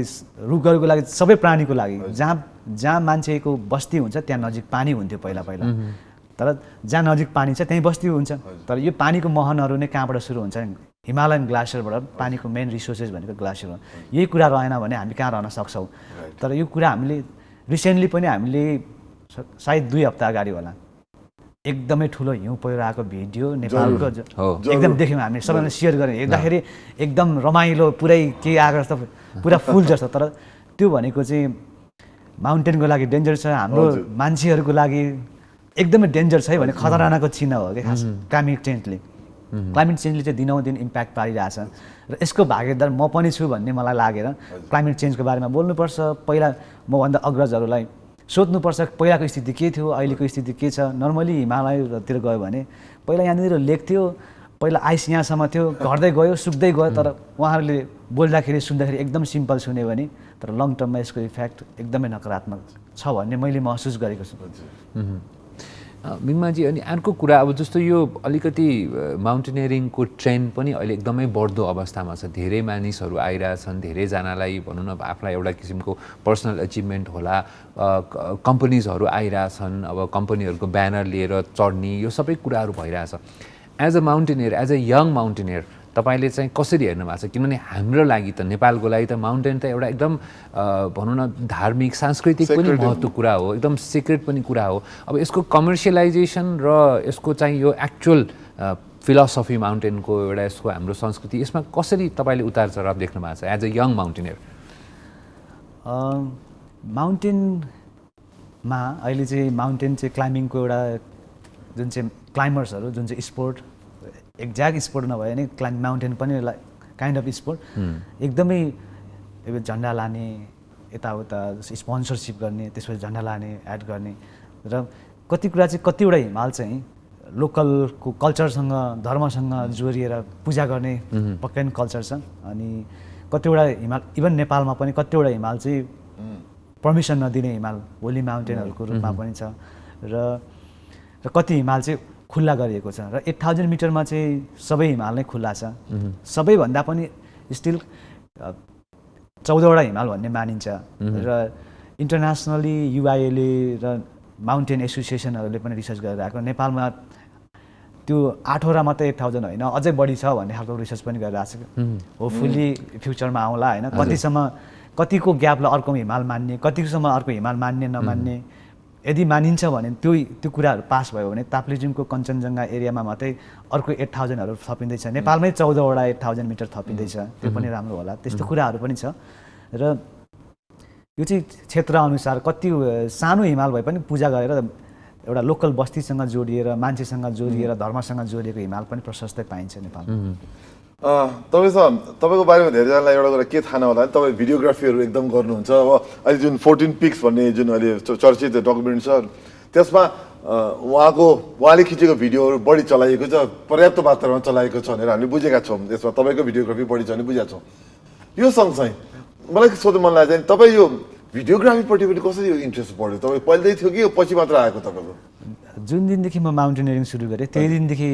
S5: रुखहरूको लागि सबै प्राणीको लागि जहाँ मान्छेको बस्ती हुन्छ त्यहाँ नजिक पानी हुन्थ्यो पहिला तर जहाँ नजिक पानी छ त्यहीँ बस्ती हुन्छ। तर यो पानीको महनहरू नै कहाँबाट सुरु हुन्छ? हिमालयन ग्लासियरबाट पानीको मेन रिसोर्सेस भनेको ग्लासियर हो। यही कुरा रहेन भने हामी कहाँ रहन सक्छौँ? तर यो कुरा हामीले रिसेन्टली पनि हामीले सायद 2 हप्ता अगाडि होला एकदमै ठुलो हिउँ पहिरो आएको भिडियो नेपालको एकदम देख्यौँ। हामी सबैले सेयर गरेँ हेर्दाखेरि एकदम रमाइलो पुरै के आएको जस्तो पुरा फुल जस्तो। तर त्यो भनेको चाहिँ माउन्टेनको लागि डेन्जर छ हाम्रो मान्छेहरूको लागि एकदमै डेन्जर छ है भने खतरानाको चिन्ह हो कि खास क्लाइमेट चेन्जले चाहिँ दिनौदिन इम्प्याक्ट पारिरहेछ र यसको भागीदार म पनि छु भन्ने मलाई लागेर क्लाइमेट चेन्जको बारेमा बोल्नुपर्छ। पहिला मभन्दा अग्रजहरूलाई सोध्नुपर्छ पहिलाको स्थिति के थियो अहिलेको स्थिति के छ। नर्मली हिमालयतिर गयो भने पहिला यहाँनिर लेक थियो पहिला आइस यहाँसम्म थियो घट्दै गयो सुक्दै गयो। तर उहाँहरूले बोल्दाखेरि सुन्दाखेरि एकदम सिम्पल सुन्यो भने तर लङ टर्ममा यसको इफेक्ट एकदमै नकारात्मक छ भन्ने मैले महसुस गरेको छु।
S3: मिङमाजी अनि अर्को कुरा अब जस्तो यो अलिकति माउन्टेनियरिङको ट्रेन्ड पनि अहिले एकदमै बढ्दो अवस्थामा छ। धेरै मानिसहरू आइरहेछन् धेरैजनालाई भनौँ न आफूलाई एउटा किसिमको पर्सनल अचिभमेन्ट होला कम्पनीजहरू आइरहेछन् अब कम्पनीहरूको ब्यानर लिएर चढ्ने यो सबै कुराहरू भइरहेछ। As a mountaineer as a young mountaineer तपाईँले चाहिँ कसरी हेर्नु भएको छ? किनभने हाम्रो लागि त नेपालको लागि त माउन्टेन त एउटा एकदम भनौँ न धार्मिक सांस्कृतिक पनि महत्त्व कुरा हो एकदम सिक्रेट पनि कुरा हो। अब यसको कमर्सियलाइजेसन र यसको चाहिँ यो एक्चुअल फिलोसफी माउन्टेनको एउटा यसको हाम्रो संस्कृति यसमा कसरी तपाईँले उतार चढाव देख्नु भएको छ एज अ यङ माउन्टेनियर?
S5: माउन्टेनमा अहिले चाहिँ माउन्टेन चाहिँ क्लाइम्बिङको एउटा जुन चाहिँ क्लाइम्बर्सहरू जुन चाहिँ स्पोर्ट एक्ज्याक्ट स्पोर्ट नभए नि क्लाइम्ब माउन्टेन पनि काइन्ड अफ स्पोर्ट एकदमै झन्डा लाने यताउता स्पोन्सरसिप गर्ने त्यसपछि झन्डा लाने एड गर्ने र कति कुरा चाहिँ कतिवटा हिमाल चाहिँ लोकलको कल्चरसँग धर्मसँग जोडिएर पूजा गर्ने पक्कै पनि कल्चर छ। अनि कतिवटा हिमाल इभन नेपालमा पनि कतिवटा हिमाल चाहिँ पर्मिसन नदिने हिमाल होली माउन्टेनहरूको रूपमा पनि छ र कति हिमाल चाहिँ खुल्ला गरिएको छ र 8000 मिटरमा चाहिँ सबै हिमाल नै खुल्ला छ। सबैभन्दा पनि स्टिल 14वटा हिमाल भन्ने मानिन्छ र इन्टरनेसनली युआइएले र माउन्टेन एसोसिएसनहरूले पनि रिसर्च गरेर आएको नेपालमा त्यो 8वटा मात्रै 8000 होइन अझै बढी छ भन्ने खालको रिसर्च पनि गरिरहेको छ। होपफुल्ली फ्युचरमा आउला होइन कतिसम्म कतिको ग्यापलाई अर्को हिमाल मान्ने कतिसम्म अर्को हिमाल मान्ने नमान्ने यदि मानिन्छ भने त्यो कुराहरू पास भयो भने ताप्लेजुङको कञ्चनजङ्घा एरियामा मात्रै अर्को 8000हरू थपिँदैछ। नेपालमै 14वटा 8000 मिटर थपिँदैछ त्यो पनि राम्रो होला। त्यस्तो कुराहरू पनि छ र यो चाहिँ क्षेत्रअनुसार कति सानो हिमाल भए पनि पूजा गरेर एउटा लोकल बस्तीसँग जोडिएर मान्छेसँग जोडिएर धर्मसँग जोडिएको हिमाल पनि प्रशस्तै पाइन्छ नेपालमा।
S4: तपाईँको बारेमा धेरैजनालाई एउटा कुरा के थाहा नहोला, तपाईँ भिडियोग्राफीहरू एकदम गर्नुहुन्छ। अब अहिले जुन 14 पिक्स भन्ने जुन अहिले चर्चित डकुमेन्ट छ त्यसमा उहाँले खिचेको भिडियोहरू बढी चलाइएको छ, पर्याप्त मात्रामा चलाइएको छ भनेर हामीले बुझेका छौँ। त्यसमा तपाईँको भिडियोग्राफी बढी छ भने बुझेका छौँ। यो सँगसँगै मलाई सोध्नु मन लाग्छ तपाईँ यो भिडियोग्राफीपट्टि पनि कसरी यो इन्ट्रेस्ट बढ्यो? तपाईँ पहिल्यै थियो कि यो पछि मात्र आएको तपाईँको?
S5: जुन दिनदेखि म माउन्टेनियरिङ सुरु गरेँ त्यही दिनदेखि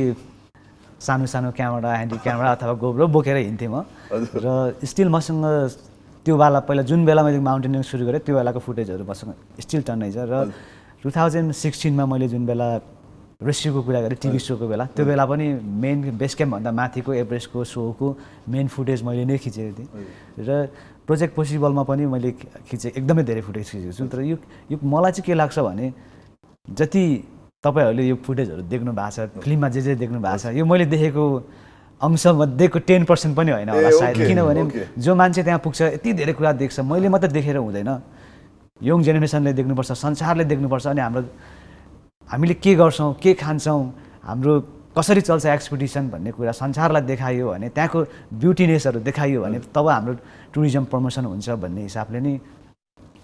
S5: सानो सानो क्यामेरा, ह्यान्डी क्यामेरा अथवा गोब्रो बोकेर हिँड्थेँ म। र स्टिल मसँग त्यो बेला पहिला जुन बेला मैले माउन्टेनियरिङ सुरु गरेँ त्यो बेलाको फुटेजहरू मसँग स्टिल टन्नै छ। र 2016मा मैले जुन बेला रेस्क्युको कुरा गरेँ टिभी सोको बेला, त्यो बेला पनि मेन बेस क्याम्पभन्दा माथिको एभरेस्टको सोको मेन फुटेज मैले नै खिचेको थिएँ। र प्रोजेक्ट पोसिबलमा पनि मैले एकदमै धेरै फुटेज खिचेको छु। तर यो मलाई चाहिँ के लाग्छ भने जति तपाईँहरूले यो फुटेजहरू देख्नु भएको छ, फिल्ममा जे देख्नु भएको छ, यो मैले देखेको अंशमध्येको 10% पनि होइन होला सायद। किनभने जो मान्छे त्यहाँ पुग्छ यति धेरै कुरा देख्छ, मैले मात्रै देखेर हुँदैन। यङ जेनेरेसनले देख्नुपर्छ, संसारले देख्नुपर्छ। अनि हामीले के गर्छौँ, के खान्छौँ, हाम्रो कसरी चल्छ एक्सपिडिसन भन्ने कुरा संसारलाई देखाइयो भने, त्यहाँको ब्युटिनेसहरू देखाइयो भने तब हाम्रो टुरिज्म प्रमोसन हुन्छ भन्ने हिसाबले नै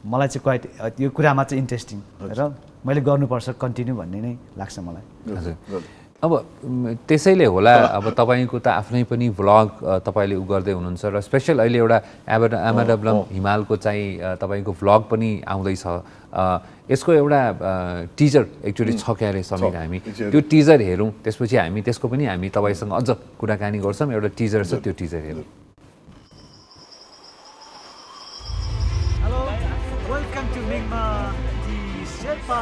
S5: मलाई चाहिँ क्वाइट यो कुरामा चाहिँ इन्ट्रेस्टिङ र मैले गर्नुपर्छ कन्टिन्यू भन्ने नै लाग्छ मलाई।
S3: हजुर। अब त्यसैले होला अब तपाईँको त आफ्नै पनि भ्लग तपाईँले गर्दै हुनुहुन्छ र स्पेसल अहिले एउटा आमाडब्लम हिमालको चाहिँ तपाईँको भ्लग पनि आउँदैछ। यसको एउटा टिजर एक्चुअली छ क्यारे समीर, हामी त्यो टिजर हेरौँ, त्यसपछि हामी त्यसको पनि हामी तपाईँसँग अझ कुराकानी गर्छौँ। एउटा टिजर छ, त्यो टिजर हेरौँ।
S5: हेलो, वेलकम टु मिङमा टी शेर्पा।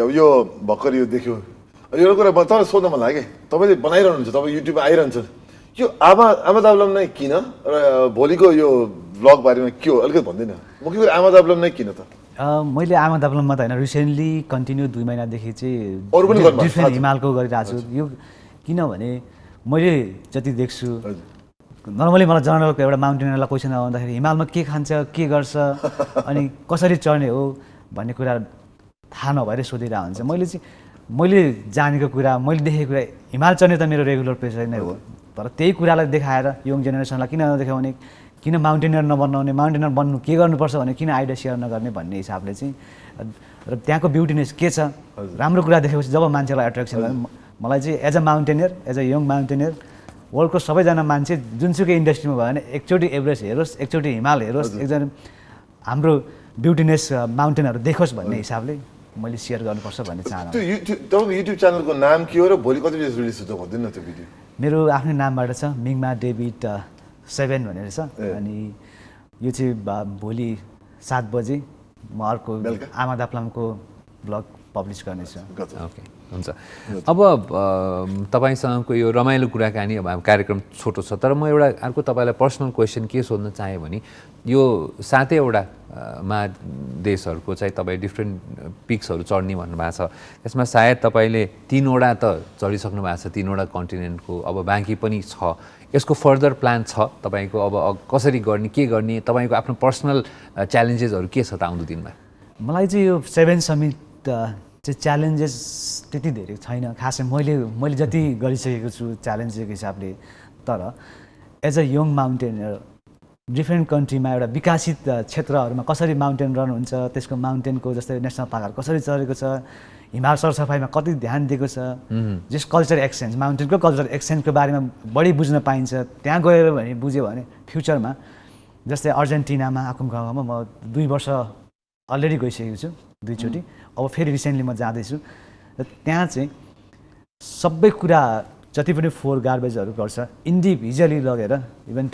S4: अब यो भर्खर यो देख्यो, एउटा कुरा तपाईँलाई सोध्न मन लाग्यो, तपाईँले बनाइरहनुहुन्छ, तपाईँ युट्युबमा आइरहन्छ, यो आमादाब्लम नै किन र भोलिको यो भ्लग बारेमा के हो अलिकति भन्दैन? मुख्य कुरा आमादाब्लम नै किन त?
S5: मैले आमादाब्लममा त होइन, रिसेन्टली कन्टिन्यू 2 महिनादेखि चाहिँ
S4: अरू पनि
S5: डिफ्रेन्ट हिमालको गरिरहेको छु। यो किनभने मैले जति देख्छु, नर्मली मलाई जनरलको एउटा माउन्टेनरलाई क्वेसन आउँदाखेरि हिमालमा के खान्छ, के गर्छ, अनि कसरी चढ्ने हो भन्ने कुरा थाहा नभएर सोधिरहेको हुन्छ। मैले जानेको कुरा, मैले देखेको कुरा, हिमाल चढ्ने त मेरो रेगुलर पेसा नै हो। तर त्यही कुरालाई देखाएर यङ जेनेरेसनलाई किन नदेखाउने, किन माउन्टेनर नबनाउने, माउन्टेनर बन्नु के गर्नुपर्छ भने किन आइडिया सेयर नगर्ने भन्ने हिसाबले चाहिँ। र त्यहाँको ब्युटिनेस के छ, राम्रो कुरा देखेपछि जब मान्छेलाई एट्र्याक्सन भयो, मलाई चाहिँ as a mountaineer, as a young mountaineer, वर्ल्डको सबैजना मान्छे जुनसुकै इन्डस्ट्रीमा भयो भने एकचोटि एभरेस्ट हेरोस्, एकचोटि हिमाल हेरोस्, एकजना हाम्रो ब्युटिनेस माउन्टेनहरू देखोस् भन्ने हिसाबले मैले सेयर गर्नुपर्छ भन्ने चाहना।
S4: त्यो तपाईँको युट्युब च्यानलको नाम के हो र भोलि कति बजी रिलिज हुन्छ भन्दैन त्यो भिडियो?
S5: मेरो आफ्नै नामबाट छ, मिङमा डेभिड 7 भनेर छ। अनि यो चाहिँ भोलि 7 बजे म अर्को आमादाब्लमको भ्लग पब्लिस गर्नेछु।
S3: ओके, हुन्छ। अब तपाईँसँगको यो रमाइलो कुराकानी, अब हाम्रो कार्यक्रम छोटो छ, तर म एउटा अर्को तपाईँलाई पर्सनल क्वेसन के सोध्न चाहेँ भने यो 7वटा महादेशहरूको चाहिँ तपाईँ डिफ्रेन्ट पिक्सहरू चढ्ने भन्नुभएको छ, त्यसमा सायद तपाईँले 3वटा त चढिसक्नु भएको छ, 3वटा कन्टिनेन्टको, अब बाँकी पनि छ। यसको फर्दर प्लान छ तपाईँको? अब कसरी गर्ने, के गर्ने, तपाईँको आफ्नो पर्सनल च्यालेन्जेसहरू के छ त आउँदो दिनमा?
S5: मलाई चाहिँ यो 7 समिट चाहिँ च्यालेन्जेस त्यति धेरै छैन खासै, मैले जति गरिसकेको छु च्यालेन्जको हिसाबले। तर एज अ यङ माउन्टेनर डिफ्रेन्ट कन्ट्रीमा एउटा विकसित क्षेत्रहरूमा कसरी माउन्टेन रन हुन्छ, त्यसको माउन्टेनको जस्तै नेसनल पार्कहरू कसरी चलेको छ, हिमाल सरसफाइमा कति ध्यान दिएको छ, जस कल्चर एक्सचेन्ज, माउन्टेनको कल्चर एक्सचेन्जको बारेमा बढी बुझ्न पाइन्छ। त्यहाँ गएर भने बुझ्यो भने फ्युचरमा जस्तै अर्जेन्टिनामा आकुमगाउँमा म 2 वर्ष अलरेडी गइसकेको छु, 2 चोटि। अब फेरि रिसेन्टली म जाँदैछु र त्यहाँ चाहिँ सबै कुरा जति पनि फोर गार्बेजहरू गर्छ इन्डिभिजुअली लगेर इभन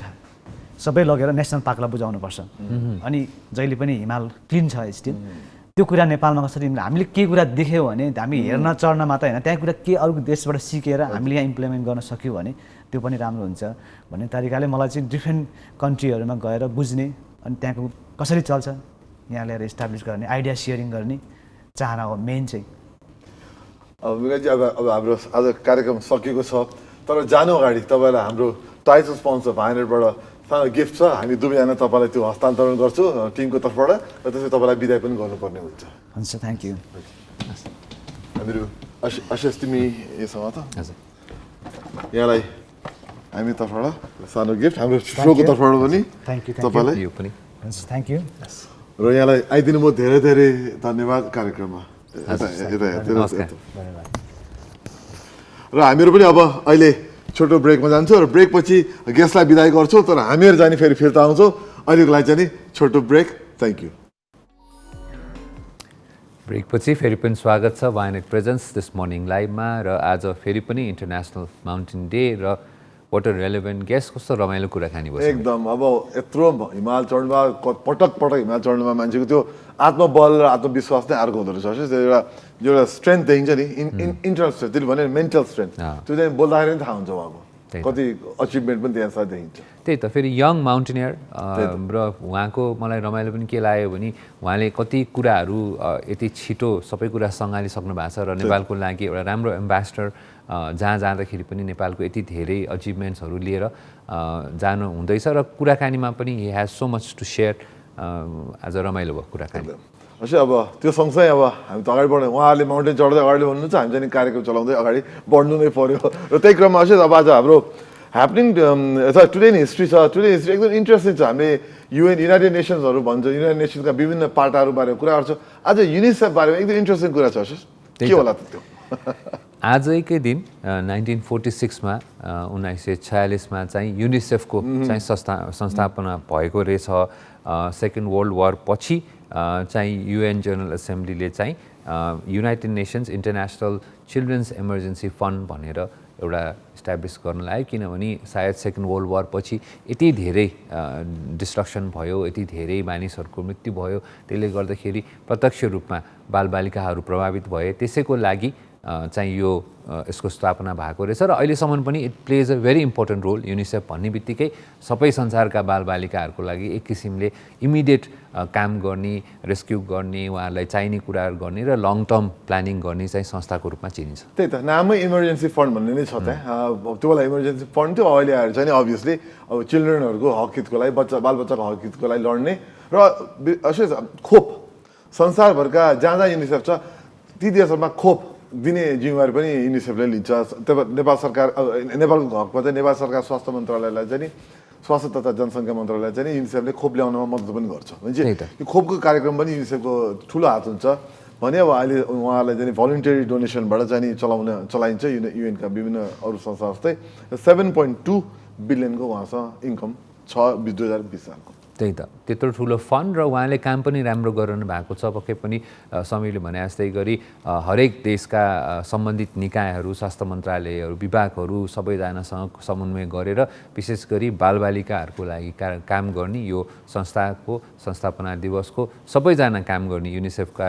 S5: सबै लगेर नेसनल पार्कलाई बुझाउनुपर्छ अनि जहिले पनि हिमाल क्लिन छ स्टिल त्यो कुरा नेपालमा कसरी हामीले केही कुरा देख्यौँ भने हामी हेर्न चढ्न मात्रै होइन त्यहाँ कुरा के अरू देशबाट सिकेर हामीले यहाँ इम्प्लिमेन्ट गर्न सक्यौँ भने त्यो पनि राम्रो हुन्छ भन्ने तरिकाले मलाई चाहिँ डिफ्रेन्ट कन्ट्रीहरूमा गएर बुझ्ने अनि त्यहाँको कसरी चल्छ यहाँ ल्याएर इस्टाब्लिस गर्ने आइडिया सेयरिङ गर्ने चाहना हो मेन चाहिँ।
S4: अब मिराजी अब हाम्रो आज कार्यक्रम सकिएको छ तर जानु अगाडि तपाईँलाई हाम्रो टाइटल स्पोन्सर भाइनेटबाट सानो गिफ्ट छ हामी दुवैजना तपाईँलाई त्यो हस्तान्तरण गर्छु टिमको तर्फबाट र त्यसपछि तपाईँलाई बिदाय पनि गर्नुपर्ने हुन्छ।
S5: हुन्छ थ्याङ्क यू।
S4: हामीहरू अशेष तिमी योसँग त
S3: हजुर
S4: यहाँलाई हामी तर्फबाट सानो गिफ्ट हाम्रो सोको तर्फबाट पनि
S5: थ्याङ्क यू
S4: तपाईँलाई
S3: यो पनि
S5: हुन्छ थ्याङ्क यू।
S4: र यहाँलाई आइदिनु म धेरै धेरै धन्यवाद कार्यक्रममा र हामीहरू पनि अब अहिले छोटो ब्रेकमा जान्छौँ र ब्रेकपछि गेस्टलाई बिदाई गर्छौँ तर हामीहरू जाने फेरि फिर्ता आउँछौँ। अहिलेको लागि चाहिँ छोटो ब्रेक। Thank you.
S3: ब्रेकपछि फेरि पनि स्वागत छ वायनेट प्रेजेन्स दिस मर्निङ लाइभमा र आज फेरि पनि इन्टरनेसनल माउन्टेन डे र वाटर रेलेभेन्ट गेस्ट कस्तो रमाइलो कुराकानी भयो
S4: एकदम। अब यत्रो हिमाल चढ्नुमा पटक पटक हिमाल चढ्नुमा मान्छेको त्यो आत्मबल र आत्मविश्वास नै अर्को हुँदो रहेछ। त्यो एउटा स्ट्रेन्थ देखिन्छ नि इन्टरनल स्ट्रेन्थ त्यसले भने मेन्टल स्ट्रेन्थ त्यो चाहिँ बोल्दाखेरि पनि थाहा हुन्छ उहाँको कति अचिभमेन्ट पनि त्यहाँ साथ देखिन्छ।
S3: त्यही त फेरि यङ माउन्टेनियर र उहाँको मलाई रमाइलो पनि के लाग्यो भने उहाँले कति कुराहरू यति छिटो सबै कुरा सँगालिसक्नु भएको छ र नेपालको लागि एउटा राम्रो एम्बेसडर जहाँ जाँदाखेरि पनि नेपालको यति धेरै अचिभमेन्ट्सहरू लिएर जानु हुँदैछ र कुराकानीमा पनि he has so much to share. आज रमाइलो भयो कुराकानी।
S4: अवश्य अब त्यो सँगसँगै अब हामी त अगाडि बढ्ने उहाँहरूले माउन्टेन चढ्दै अगाडि बढ्नुहुन्छ हामी चाहिँ कार्यक्रम चलाउँदै अगाडि बढ्नु नै पर्यो र त्यही क्रममा अवश्य अब आज हाम्रो ह्यापनिङ टुडे इन हिस्ट्री छ। टुडे हिस्ट्री एकदम इन्ट्रेस्टिङ छ। हामीले युनाइटेड नेसन्सहरू भन्छ युनाइटेड नेसन्सका विभिन्न पाटाहरू बारेमा कुरा गर्छौँ। आज युनिसेफ बारेमा एकदम इन्ट्रेस्टिङ कुरा छ। के होला त्यो?
S3: आजकै दिन 1946मा 1946मा चाहिँ युनिसेफको चाहिँ संस्थापना भएको रहेछ। सेकेन्ड वर्ल्ड वार पछि चाहिँ युएन जनरल एसेम्ब्लीले चाहिँ United nations international children's emergency fund भनेर एउटा इस्टाब्लिस गर्न लाग्यो किनभने सायद सेकेन्ड वर्ल्ड वार पछि यति धेरै डिस्ट्रक्सन भयो यति धेरै मानिसहरूको मृत्यु भयो त्यसले गर्दाखेरि प्रत्यक्ष रूपमा बालबालिकाहरू प्रभावित भए त्यसैको लागि चाहिँ यो यसको स्थापना भएको रहेछ र अहिलेसम्म पनि it plays a very important role. UNICEF भन्ने बित्तिकै सबै संसारका बालबालिकाहरूको लागि एक किसिमले इमिडिएट काम गर्ने रेस्क्यु गर्ने उहाँहरूलाई चाहिने कुराहरू गर्ने र लङ टर्म प्लानिङ गर्ने चाहिँ संस्थाको रूपमा चिनिन्छ।
S4: त्यही त नामै इमर्जेन्सी फन्ड भन्ने नै छ त्यहाँ। त्यो बेला इमर्जेन्सी फन्ड थियो अहिले आएर चाहिँ अभियसली अब चिल्ड्रेनहरूको हक हितको लागि बालबच्चाको हक हितको लागि लड्ने र अवश्य खोप संसारभरका जहाँ जहाँ युनिसेफ छ ती देशहरूमा खोप दिने जिम्मेवारी पनि युनिसेफले लिन्छ। नेपाल सरकार नेपालको हकमा चाहिँ नेपाल सरकार स्वास्थ्य मन्त्रालयलाई चाहिँ स्वास्थ्य तथा जनसङ्ख्या मन्त्रालयलाई चाहिँ युनिसेफले खोप ल्याउनमा मद्दत पनि गर्छ भने यो खोपको कार्यक्रम पनि युनिसेफको ठुलो हात हुन्छ भने अब अहिले उहाँहरूलाई चाहिँ भलुन्टरी डोनेसनबाट चाहिँ चलाइन्छ युएनका विभिन्न अरू संस्था जस्तै 7.2 बिलियनको उहाँसँग इन्कम छ 2020 सालको।
S3: त्यही त त्यत्रो ठुलो फन्ड र उहाँले काम पनि राम्रो गरिरहनु भएको छ। पक्कै पनि समयले भने जस्तै गरी हरेक देशका सम्बन्धित निकायहरू स्वास्थ्य मन्त्रालयहरू विभागहरू सबैजनासँग समन्वय गरेर विशेष गरी बालबालिकाहरूको लागि काम गर्ने यो संस्थाको संस्थापना दिवसको सबैजना काम गर्ने युनिसेफका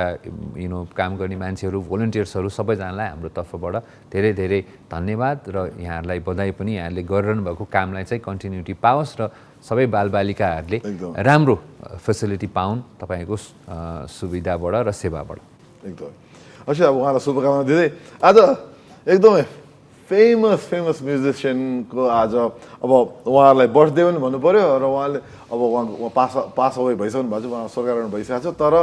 S3: काम गर्ने मान्छेहरू भोलिन्टियर्सहरू सबैजनालाई हाम्रो तर्फबाट धेरै धेरै धन्यवाद र यहाँहरूलाई बधाई पनि यहाँहरूले गरिरहनु भएको कामलाई चाहिँ कन्टिन्युटी पाओस् र सबै बालबालिकाहरूले राम्रो फेसिलिटी पाउन् तपाईँको सुविधाबाट र सेवाबाट।
S4: एकदमै अवश्य अब उहाँलाई शुभकामना दिँदै आज एकदमै फेमस म्युजिसियनको आज अब उहाँहरूलाई बर्थडे पनि भन्नु पऱ्यो र उहाँले अब उहाँ पास अवे भइसक्नु भएको छ उहाँ स्वर्गरोहण भइसकेको छ तर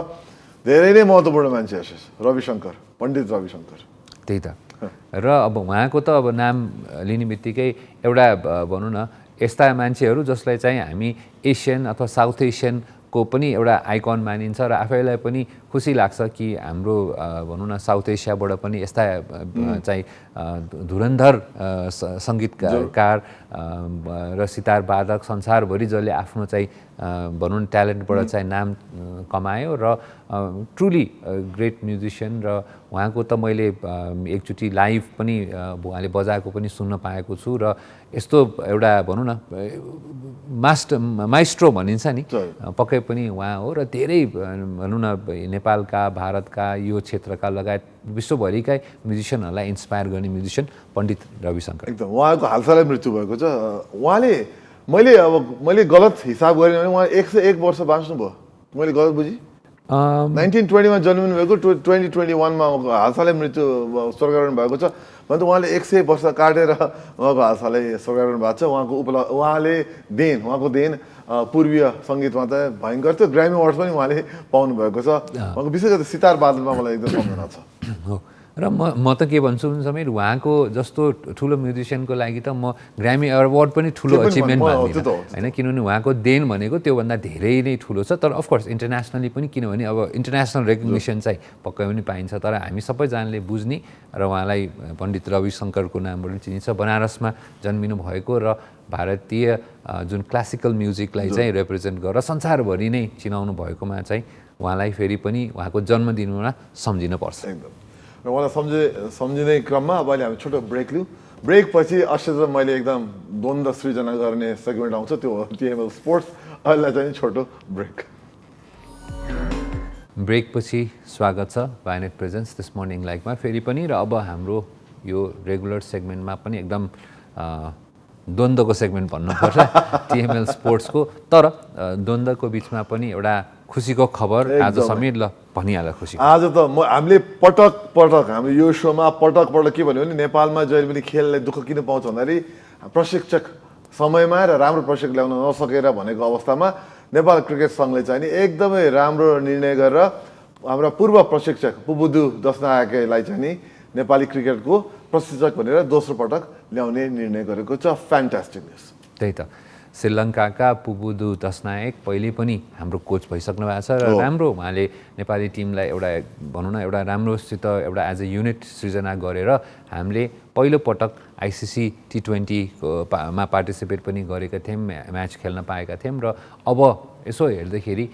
S4: धेरै नै महत्त्वपूर्ण मान्छे रविशङ्कर पण्डित रविशङ्कर।
S3: त्यही त र अब उहाँको त अब नाम लिने बित्तिकै एउटा भनौँ न यस्ता मान्छेहरू जसलाई चाहिँ हामी एसियन अथवा साउथ एसियनको पनि एउटा आइकन मानिन्छ र आफैलाई पनि खुसी लाग्छ कि हाम्रो भनौँ न साउथ एसियाबाट पनि यस्ता चाहिँ धुरन्धर सङ्गीतकार र सितार वादक संसारभरि जसले आफ्नो चाहिँ भनौँ न ट्यालेन्टबाट चाहिँ नाम कमायो र ट्रुली ग्रेट म्युजिसियन र उहाँको त मैले एकचोटि लाइभ पनि उहाँले बजाएको पनि सुन्न पाएको छु र यस्तो एउटा भनौँ न माइस्ट्रो भनिन्छ नि पक्कै पनि उहाँ हो र धेरै भनौँ न नेपालका भारतका यो क्षेत्रका लगायत विश्वभरिकै म्युजिसियनहरूलाई इन्सपायर गर्ने म्युजिसियन पण्डित रविशङ्कर।
S4: एकदम उहाँको हालसालै मृत्यु भएको छ। उहाँले मैले गलत हिसाब गरेँ भने उहाँ 101 वर्ष बाँच्नुभयो, मैले गलत बुझेँ। 1920मा जन्मिनु भएको, 2021मा हालसालै मृत्यु स्वर्गारोहण भएको छ भने त उहाँले 100 वर्ष काटेर उहाँको हालसालै स्वर्गारोहण भएको छ। उहाँको देन पूर्वीय सङ्गीतमा त भयङ्कर थियो। ग्रामी अवार्ड पनि उहाँले पाउनु भएको छ। उहाँको विशेष गरी सितार वादनमा मलाई एकदम सम्झना छ।
S3: हो र म त के भन्छु समीर, उहाँको जस्तो ठुलो म्युजिसियनको लागि त म ग्रामी अवार्ड पनि ठुलो अचिभमेन्ट मान्दिनँ होइन, किनभने उहाँको देन भनेको त्योभन्दा धेरै नै ठुलो छ। तर अफकोर्स इन्टरनेसनली पनि, किनभने अब इन्टरनेसनल रेकग्निसन चाहिँ पक्कै पनि पाइन्छ। तर हामी सबैजनाले बुझ्ने र उहाँलाई पण्डित रविशङ्करको नामबाट चिनिन्छ। बनारसमा जन्मिनु भएको र भारतीय जुन क्लासिकल म्युजिकलाई चाहिँ रिप्रेजेन्ट गरेर संसारभरि नै चिनाउनु भएकोमा चाहिँ उहाँलाई फेरि पनि उहाँको जन्मदिनमा सम्झिनुपर्छ।
S4: र उहाँलाई सम्झिने क्रममा अब अहिले हामी छोटो ब्रेक लिउँ। ब्रेक पछि अवश्य मैले एकदम द्वन्द्व सृजना गर्ने सेगमेन्ट आउँछ, त्यो हो टिएमएल स्पोर्ट्स। अहिले चाहिँ छोटो ब्रेक।
S3: ब्रेक पछि स्वागत छ वायनेट प्रेजेन्स दिस मर्निङ लाइफमा फेरि पनि। र अब हाम्रो यो रेगुलर सेगमेन्टमा पनि एकदम द्वन्द्वको सेगमेन्ट भन्नुपर्छ टिएमएल स्पोर्ट्सको। तर द्वन्द्वको बिचमा पनि एउटा खुसीको खबर आज समीर ल भनिहाल। खुसी
S4: आज त हामीले पटक हाम्रो यो शोमा पटक के भन्यो भने नेपालमा जहिले पनि खेललाई दुःख किन पाउँछ भन्दाखेरि प्रशिक्षक समयमा र राम्रो प्रशिक्षक ल्याउन नसकेर भनेको अवस्थामा नेपाल क्रिकेट सङ्घले चाहिँ नि एकदमै राम्रो निर्णय गरेर हाम्रा पूर्व प्रशिक्षक पुबुदु दसनायकेलाई चाहिँ नि नेपाली क्रिकेटको प्रशिक्षक भनेर दोस्रो पटक ल्याउने निर्णय गरेको छ। Fantastic news.
S3: त्यही त, श्रीलङ्काका पुबुदु दसनायक पहिले पनि हाम्रो कोच भइसक्नु भएको छ र राम्रो उहाँले नेपाली टिमलाई एउटा भनौँ न एउटा राम्रोसित एउटा एज अ युनिट सृजना गरेर हामीले पहिलो पटक आइसिसी T20 मा पार्टिसिपेट पनि गरेका थियौँ, म्याच खेल्न पाएका थियौँ। र अब यसो हेर्दाखेरि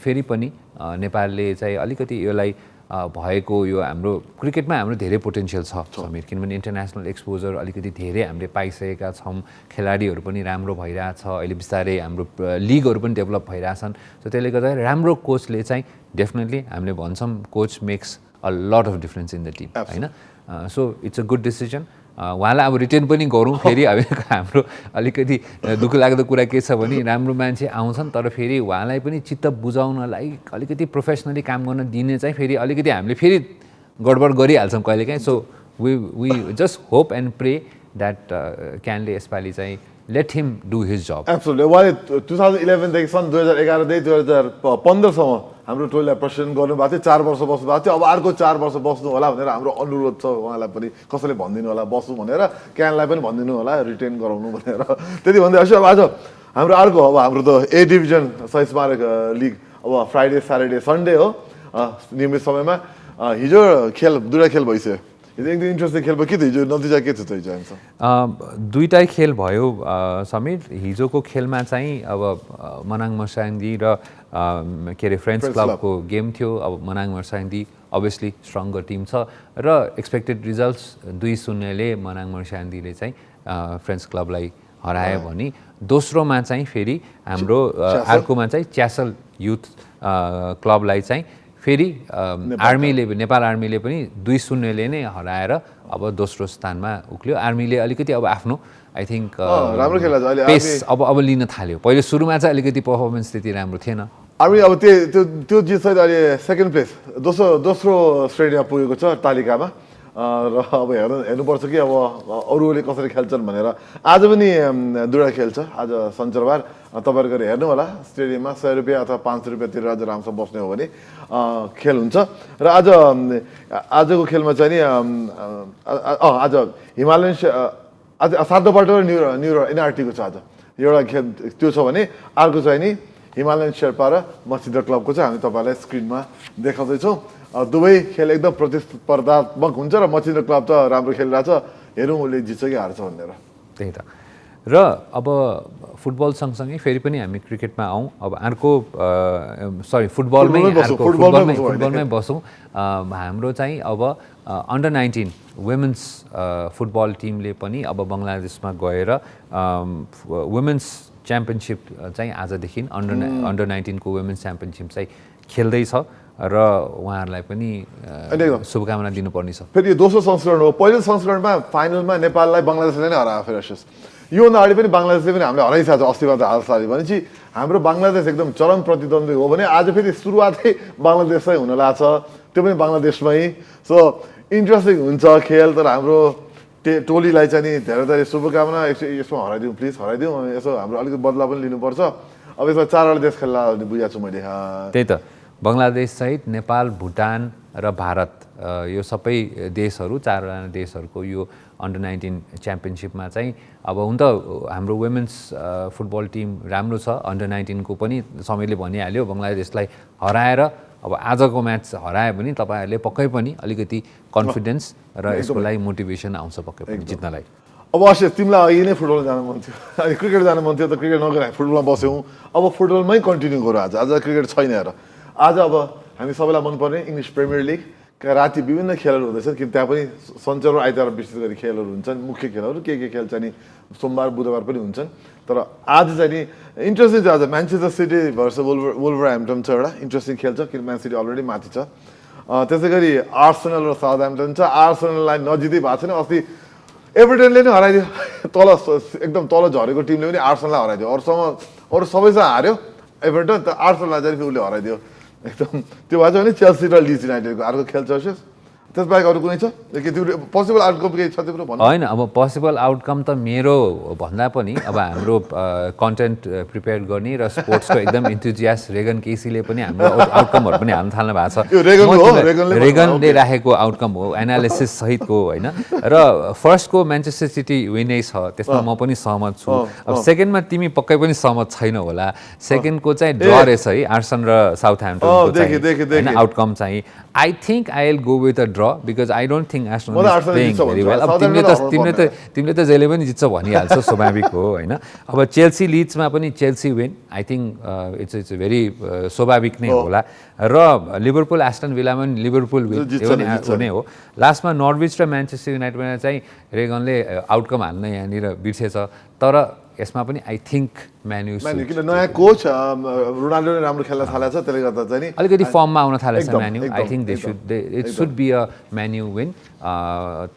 S3: फेरि पनि नेपालले चाहिँ अलिकति यसलाई भएको यो हाम्रो क्रिकेटमा हाम्रो धेरै पोटेन्सियल छ समीर, किनभने इन्टरनेसनल एक्सपोजर अलिकति धेरै हामीले पाइसकेका छौँ। खेलाडीहरू पनि राम्रो भइरहेछ, अहिले बिस्तारै हाम्रो लिगहरू पनि डेभलप भइरहेछन्। सो त्यसले गर्दा राम्रो कोचले चाहिँ डेफिनेटली हामीले भन्छौँ coach makes a lot of difference in the team होइन। So it's a good decision. उहाँलाई अब रिटेन पनि गरौँ फेरि। अब हाम्रो अलिकति दुःख लाग्दो कुरा के छ भने राम्रो मान्छे आउँछन् तर फेरि उहाँलाई पनि चित्त बुझाउनलाई अलिकति प्रोफेसनली काम गर्न दिने चाहिँ फेरि अलिकति हामीले फेरि गडबड गरिहाल्छौँ कहिलेकाहीँ। So we just hope and pray that क्यानले यसपालि चाहिँ let him do his job.
S4: Absolutely. उहाँले 2011 देखि सन् 2011 देखि 2015सम्म हाम्रो टोलीलाई प्रशिक्षण गर्नुभएको थियो। 4 वर्ष बस्नु भएको थियो। अब अर्को 4 वर्ष बस्नु होला भनेर हाम्रो अनुरोध छ उहाँलाई पनि, कसैले भनिदिनु होला बस्नु भनेर, क्यानलाई पनि भनिदिनु होला रिटेन गराउनु भनेर। त्यति भन्दै अब आज हाम्रो अर्को अब हाम्रो त ए डिभिजन शहीद स्मारक लिग अब फ्राइडे स्याटरडे सन्डे हो नियमित समयमा। हिजो दुईवटा खेल भइसक्यो। एकदम इन्ट्रेस्टिङ खेल भयो। के थियो हिजो नतिजा के थियो त हिजो आइन्छ?
S3: दुईटै खेल भयो समीर। हिजोको खेलमा चाहिँ अब मनाङ मर्साङदी र के अरे फ्रेन्ड्स क्लबको गेम थियो। अब मनाङ मर्साङदी अभियसली स्ट्रङ्गर टिम छ र एक्सपेक्टेड रिजल्ट्स 2-0ले मनाङ मर्साङदीले चाहिँ फ्रेन्ड्स क्लबलाई हरायो भने दोस्रोमा चाहिँ फेरि हाम्रो अर्कोमा चाहिँ च्यासल युथ क्लबलाई चाहिँ फेरि नेपाल आर्मीले पनि 2-0ले नै हराएर अब दोस्रो स्थानमा उक्ल्यो। आर्मीले अलिकति अब आफ्नो आई थिङ्क
S4: राम्रो खेला
S3: पेस अब लिन थाल्यो। पहिले सुरुमा चाहिँ अलिकति पर्फर्मेन्स त्यति राम्रो थिएन।
S4: आर्मी अब त्यो जितसहित अहिले सेकेन्ड प्लेस दोस्रो श्रेणीमा पुगेको छ तालिकामा। र अब हेर्नुपर्छ कि अब अरूले कसरी खेल्छन् भनेर। आज पनि दुईवटा खेल छ। आज शनिबार तपाईँहरू गएर हेर्नु होला स्टेडियममा। 100 रुपियाँ अथवा 500 रुपियाँ तिरेर आज राम्रोसँग बस्ने हो भने खेल हुन्छ। र आजको खेलमा चाहिँ नि आज हिमालयन आज 7 बाटो र न्युरो एनआरटीको छ। आज एउटा खेल त्यो छ भने अर्को चाहिँ नि हिमालयन शेर्पा र मच्छिन्द्र क्लबको चाहिँ हामी तपाईँलाई स्क्रिनमा देखाउँदैछौँ। दुवै खेल एकदम प्रतिस्पर्धात्मक हुन्छ र मच्छिन्द्र क्लब त राम्रो खेलिरहेछ। हेरौँ उसले जित्छ कि हार्छ भनेर।
S3: त्यही त। र अब फुटबल सँगसँगै फेरि पनि हामी क्रिकेटमा आउँ अब अर्को फुटबलमै बसौँ हाम्रो चाहिँ अब अन्डर 19 वुमेन्स फुटबल टिमले पनि अब बङ्गलादेशमा गएर वुमेन्स च्याम्पियनसिप चाहिँ आजदेखि अन्डर 19 को वुमेन्स च्याम्पियनसिप चाहिँ खेल्दैछ र उहाँहरूलाई पनि शुभकामना दिनुपर्ने छ।
S4: फेरि यो दोस्रो संस्करण हो। पहिलो संस्करणमा फाइनलमा नेपाललाई बङ्गलादेशले नै हरायो फेरि एसियस। योभन्दा अगाडि पनि बङ्गलादेशले पनि हामीले हराइसकेको छ अस्तिमा त हालसाली भनेपछि हाम्रो बङ्गलादेश एकदम चरम प्रतिद्वन्द्वी हो भने आज फेरि सुरुवातै बङ्गलादेशमै हुन लाग्छ, त्यो पनि बङ्गलादेशमै। सो इन्ट्रेस्टिङ हुन्छ खेल। तर हाम्रो टोलीलाई चाहिँ नि धेरै धेरै शुभकामना। यसमा हराइदिउँ प्लिज, हराइदिउँ। यसो हाम्रो अलिकति बदला पनि लिनुपर्छ। अब यसमा 4 देश खेल्ला बुझाएको छु मैले।
S3: त्यही त बङ्गलादेशसहित नेपाल, भुटान र भारत यो सबै देशहरू 4वटा देशहरूको यो अन्डर 19 च्याम्पियनसिपमा चाहिँ अब हुन त हाम्रो वुमेन्स फुटबल टिम राम्रो छ। अन्डर 19 को पनि समयले भनिहाल्यो बङ्गलादेशलाई हराएर अब आजको म्याच हरायो भने तपाईँहरूले पक्कै पनि अलिकति कन्फिडेन्स र यसको लागि मोटिभेसन आउँछ पक्कै पनि जित्नलाई।
S4: अब अवश्य तिमीलाई अघि नै फुटबल जानु मन थियो, अनि क्रिकेट जानु मन थियो, त क्रिकेट नगएर फुटबलमा बस्यौँ। अब फुटबलमै कन्टिन्यू गरौँ। आज क्रिकेट छैन हेर। आज अब हामी सबैलाई मनपर्ने इङ्ग्लिस प्रिमियर लिग राति विभिन्न खेलहरू हुँदैछन् कि त्यहाँ पनि शनिबार र आइतबार विशेष गरी खेलहरू हुन्छन्। मुख्य खेलहरू के खेल चाहिँ नि सोमबार बुधबार पनि हुन्छन्। तर आज चाहिँ नि इन्ट्रेस्टिङ छ। आज म्यान्चेस्टर सिटी भर्सेस वुल्भरह्याम्पटन छ, एउटा इन्ट्रेस्टिङ खेल छ किन म्यान सिटी अलरेडी माथि छ। त्यसै गरी आर्सेनल र साउथह्याम्पटन छ। आर्सेनललाई नजिकै भएको छैन। अस्ति एभर्टनले नै हराइदियो, तल एकदम तल झरेको टिमले पनि आर्सेनललाई हराइदियो। अरू सबैसँग हार्यो एभर्टन, त आर्सेनललाई चाहिँ उसले हराइदियो एकदम। त्यो भए चाहिँ चेल्सी र लिड्स युनाइटेडको अर्को खेल छ। त्यसबाहेक अरू कुनै छ त्यो पोसिबल आउटकम केही छ तिम्रो भन्नु?
S3: होइन, अब पोसिबल आउटकम त मेरो भन्दा पनि अब हाम्रो कन्टेन्ट प्रिपेयर गर्ने र स्पोर्ट्सको एकदम इन्थुजियास्ट रेगन केसीले पनि हाम्रो आउटकमहरू पनि हाल्न थाल्नु भएको छ। रेगनले राखेको आउटकम हो, एनालिसिस सहितको होइन। र फर्स्टको म्यान्चेस्टर सिटी विनै छ, त्यसमा म पनि सहमत छु। अब सेकेन्डमा तिमी पक्कै पनि सहमत छैन होला। सेकेन्डको चाहिँ ड्र रहेछ है आर्सेनल र साउथह्याम्पटनको होइन आउटकम चाहिँ। I think I will go with a draw because I don't think Arsenal is playing very well. अब तिमीले त जहिले पनि जित्छ भनिहाल्छौ, स्वाभाविक हो होइन। अब चेल्सी लिड्समा पनि Chelsea win, I think it's very स्वाभाविक नै होला। र लिभरपुल एस्टन विलामा पनि लिभरपुल विन, त्यो पनि हुने हो। लास्टमा नर्विच र म्यान्चेस्टर युनाइटेडमा चाहिँ रेगनले आउटकम हाल्न यहाँनिर बिर्सेछ। तर यसमा पनि आई थिङ्क म्यान्यु
S4: किन नयाँ कोच रोनाल्डोले राम्रो खेल्न थालेको छ, त्यसले गर्दा चाहिँ
S3: अलिकति फर्ममा आउन थालेछ Man U. I think it should be a Man U win.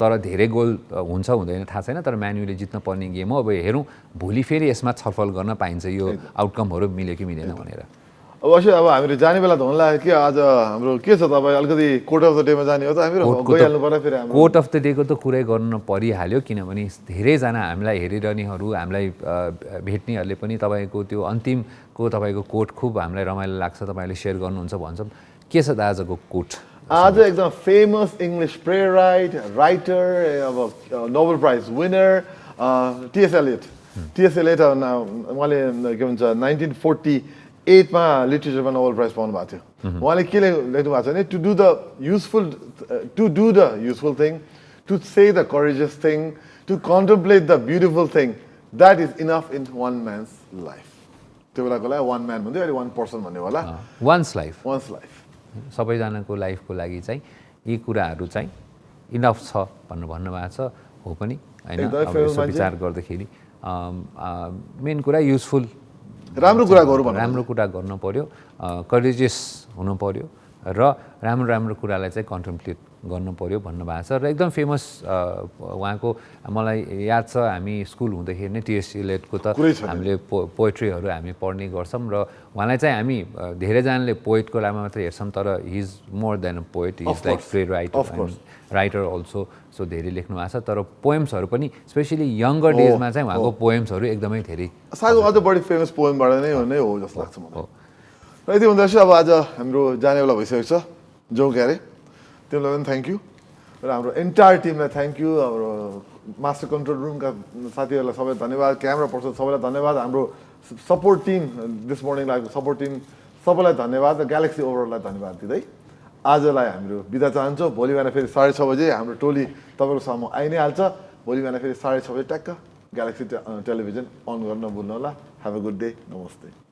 S3: तर धेरै गोल हुन्छ हुँदैन थाहा छैन, तर म्यान्युले जित्न पर्ने गेम हो। अब हेरौँ भोलि फेरि यसमा छलफल गर्न पाइन्छ यो आउटकमहरू मिल्यो कि मिलेन भनेर।
S4: अवश्य अब हामीले जाने बेला त हुन लाग्यो कि आज हाम्रो के छ, तपाईँ अलिकति कोर्ट अफ द डेमा जाने हो त हामीहरू गइहाल्नु पर्यो फेरि।
S3: कोर्ट अफ द डेको त कुरै गर्न परिहाल्यो, किनभने धेरैजना हामीलाई हेरिरहनेहरू, हामीलाई भेट्नेहरूले पनि तपाईँको त्यो अन्तिमको तपाईँको कोट खुब हामीलाई रमाइलो लाग्छ, तपाईँले सेयर गर्नुहुन्छ भन्छ। के छ त आजको कोट?
S4: आज एकदम फेमस इङ्ग्लिस प्ले राइटर, अब Nobel prize winner T S Eliot उहाँले के भन्छ 1948मा लिटरेचरमा नोबेल प्राइज पाउनु भएको थियो। उहाँले के लेख्नु भएको छ भने to do the useful thing, to say the courageous thing, to contemplate the beautiful thing, that is enough in one man's life. त्यो बेलाको लागि वान म्यान भन्थ्यो, अहिले वान पर्सन भन्ने होला।
S3: वान्स लाइफ सबैजनाको लाइफको लागि चाहिँ यी कुराहरू चाहिँ इनफ छ भन्नुभएको छ। हो पनि होइन, यसो विचार गर्दाखेरि मेन कुरा युजफुल
S4: राम्रो
S3: कुरा गर्नु पर्यो, करेजियस हुनु पर्यो र राम्रो कुरालाई चाहिँ कन्टेम्प्लेट गर्नु पर्यो भन्नुभएको छ। र एकदम फेमस उहाँको मलाई याद छ, हामी स्कुल हुँदाखेरि नै टिएस एलियटको त हामीले पोएट्रीहरू हामी पढ्ने गर्छौँ। र उहाँलाई चाहिँ हामी धेरैजनाले पोएटको लामा मात्रै हेर्छौँ, तर he is more than a poet, he is like play writer also. So धेरै लेख्नु भएको छ। तर पोएम्सहरू पनि स्पेसली यङ्गर डेजमा चाहिँ उहाँको पोएम्सहरू एकदमै धेरै
S4: सायद अझ बढी फेमस पोएमबाट नै हो जस्तो लाग्छ मलाई। र यति भन्दा अब आज हाम्रो जाने बेला भइसकेको छ। जो क्यारे तिमीलाई पनि थ्याङ्क यू, र हाम्रो एन्टायर टिमलाई थ्याङ्क यू, हाम्रो मास्टर कन्ट्रोल रुमका साथीहरूलाई सबै धन्यवाद, क्यामेरा पर्सन सबैलाई धन्यवाद, हाम्रो सपोर्ट टिम दिस मर्निङ लागेको सपोर्ट टिम सबैलाई धन्यवाद, र ग्यालेक्सी ओभरअललाई धन्यवाद दिँदै आजलाई हाम्रो बिदा चाहन्छौँ। भोलि बिहान फेरि 6:30 बजे हाम्रो टोली तपाईँको सामु आइ नै हाल्छ। भोलि बिहान फेरि 6:30 बजे ट्याक्क ग्यालेक्सी टेलिभिजन अन गर्न नभुल्नु होला। Have a good day. नमस्ते।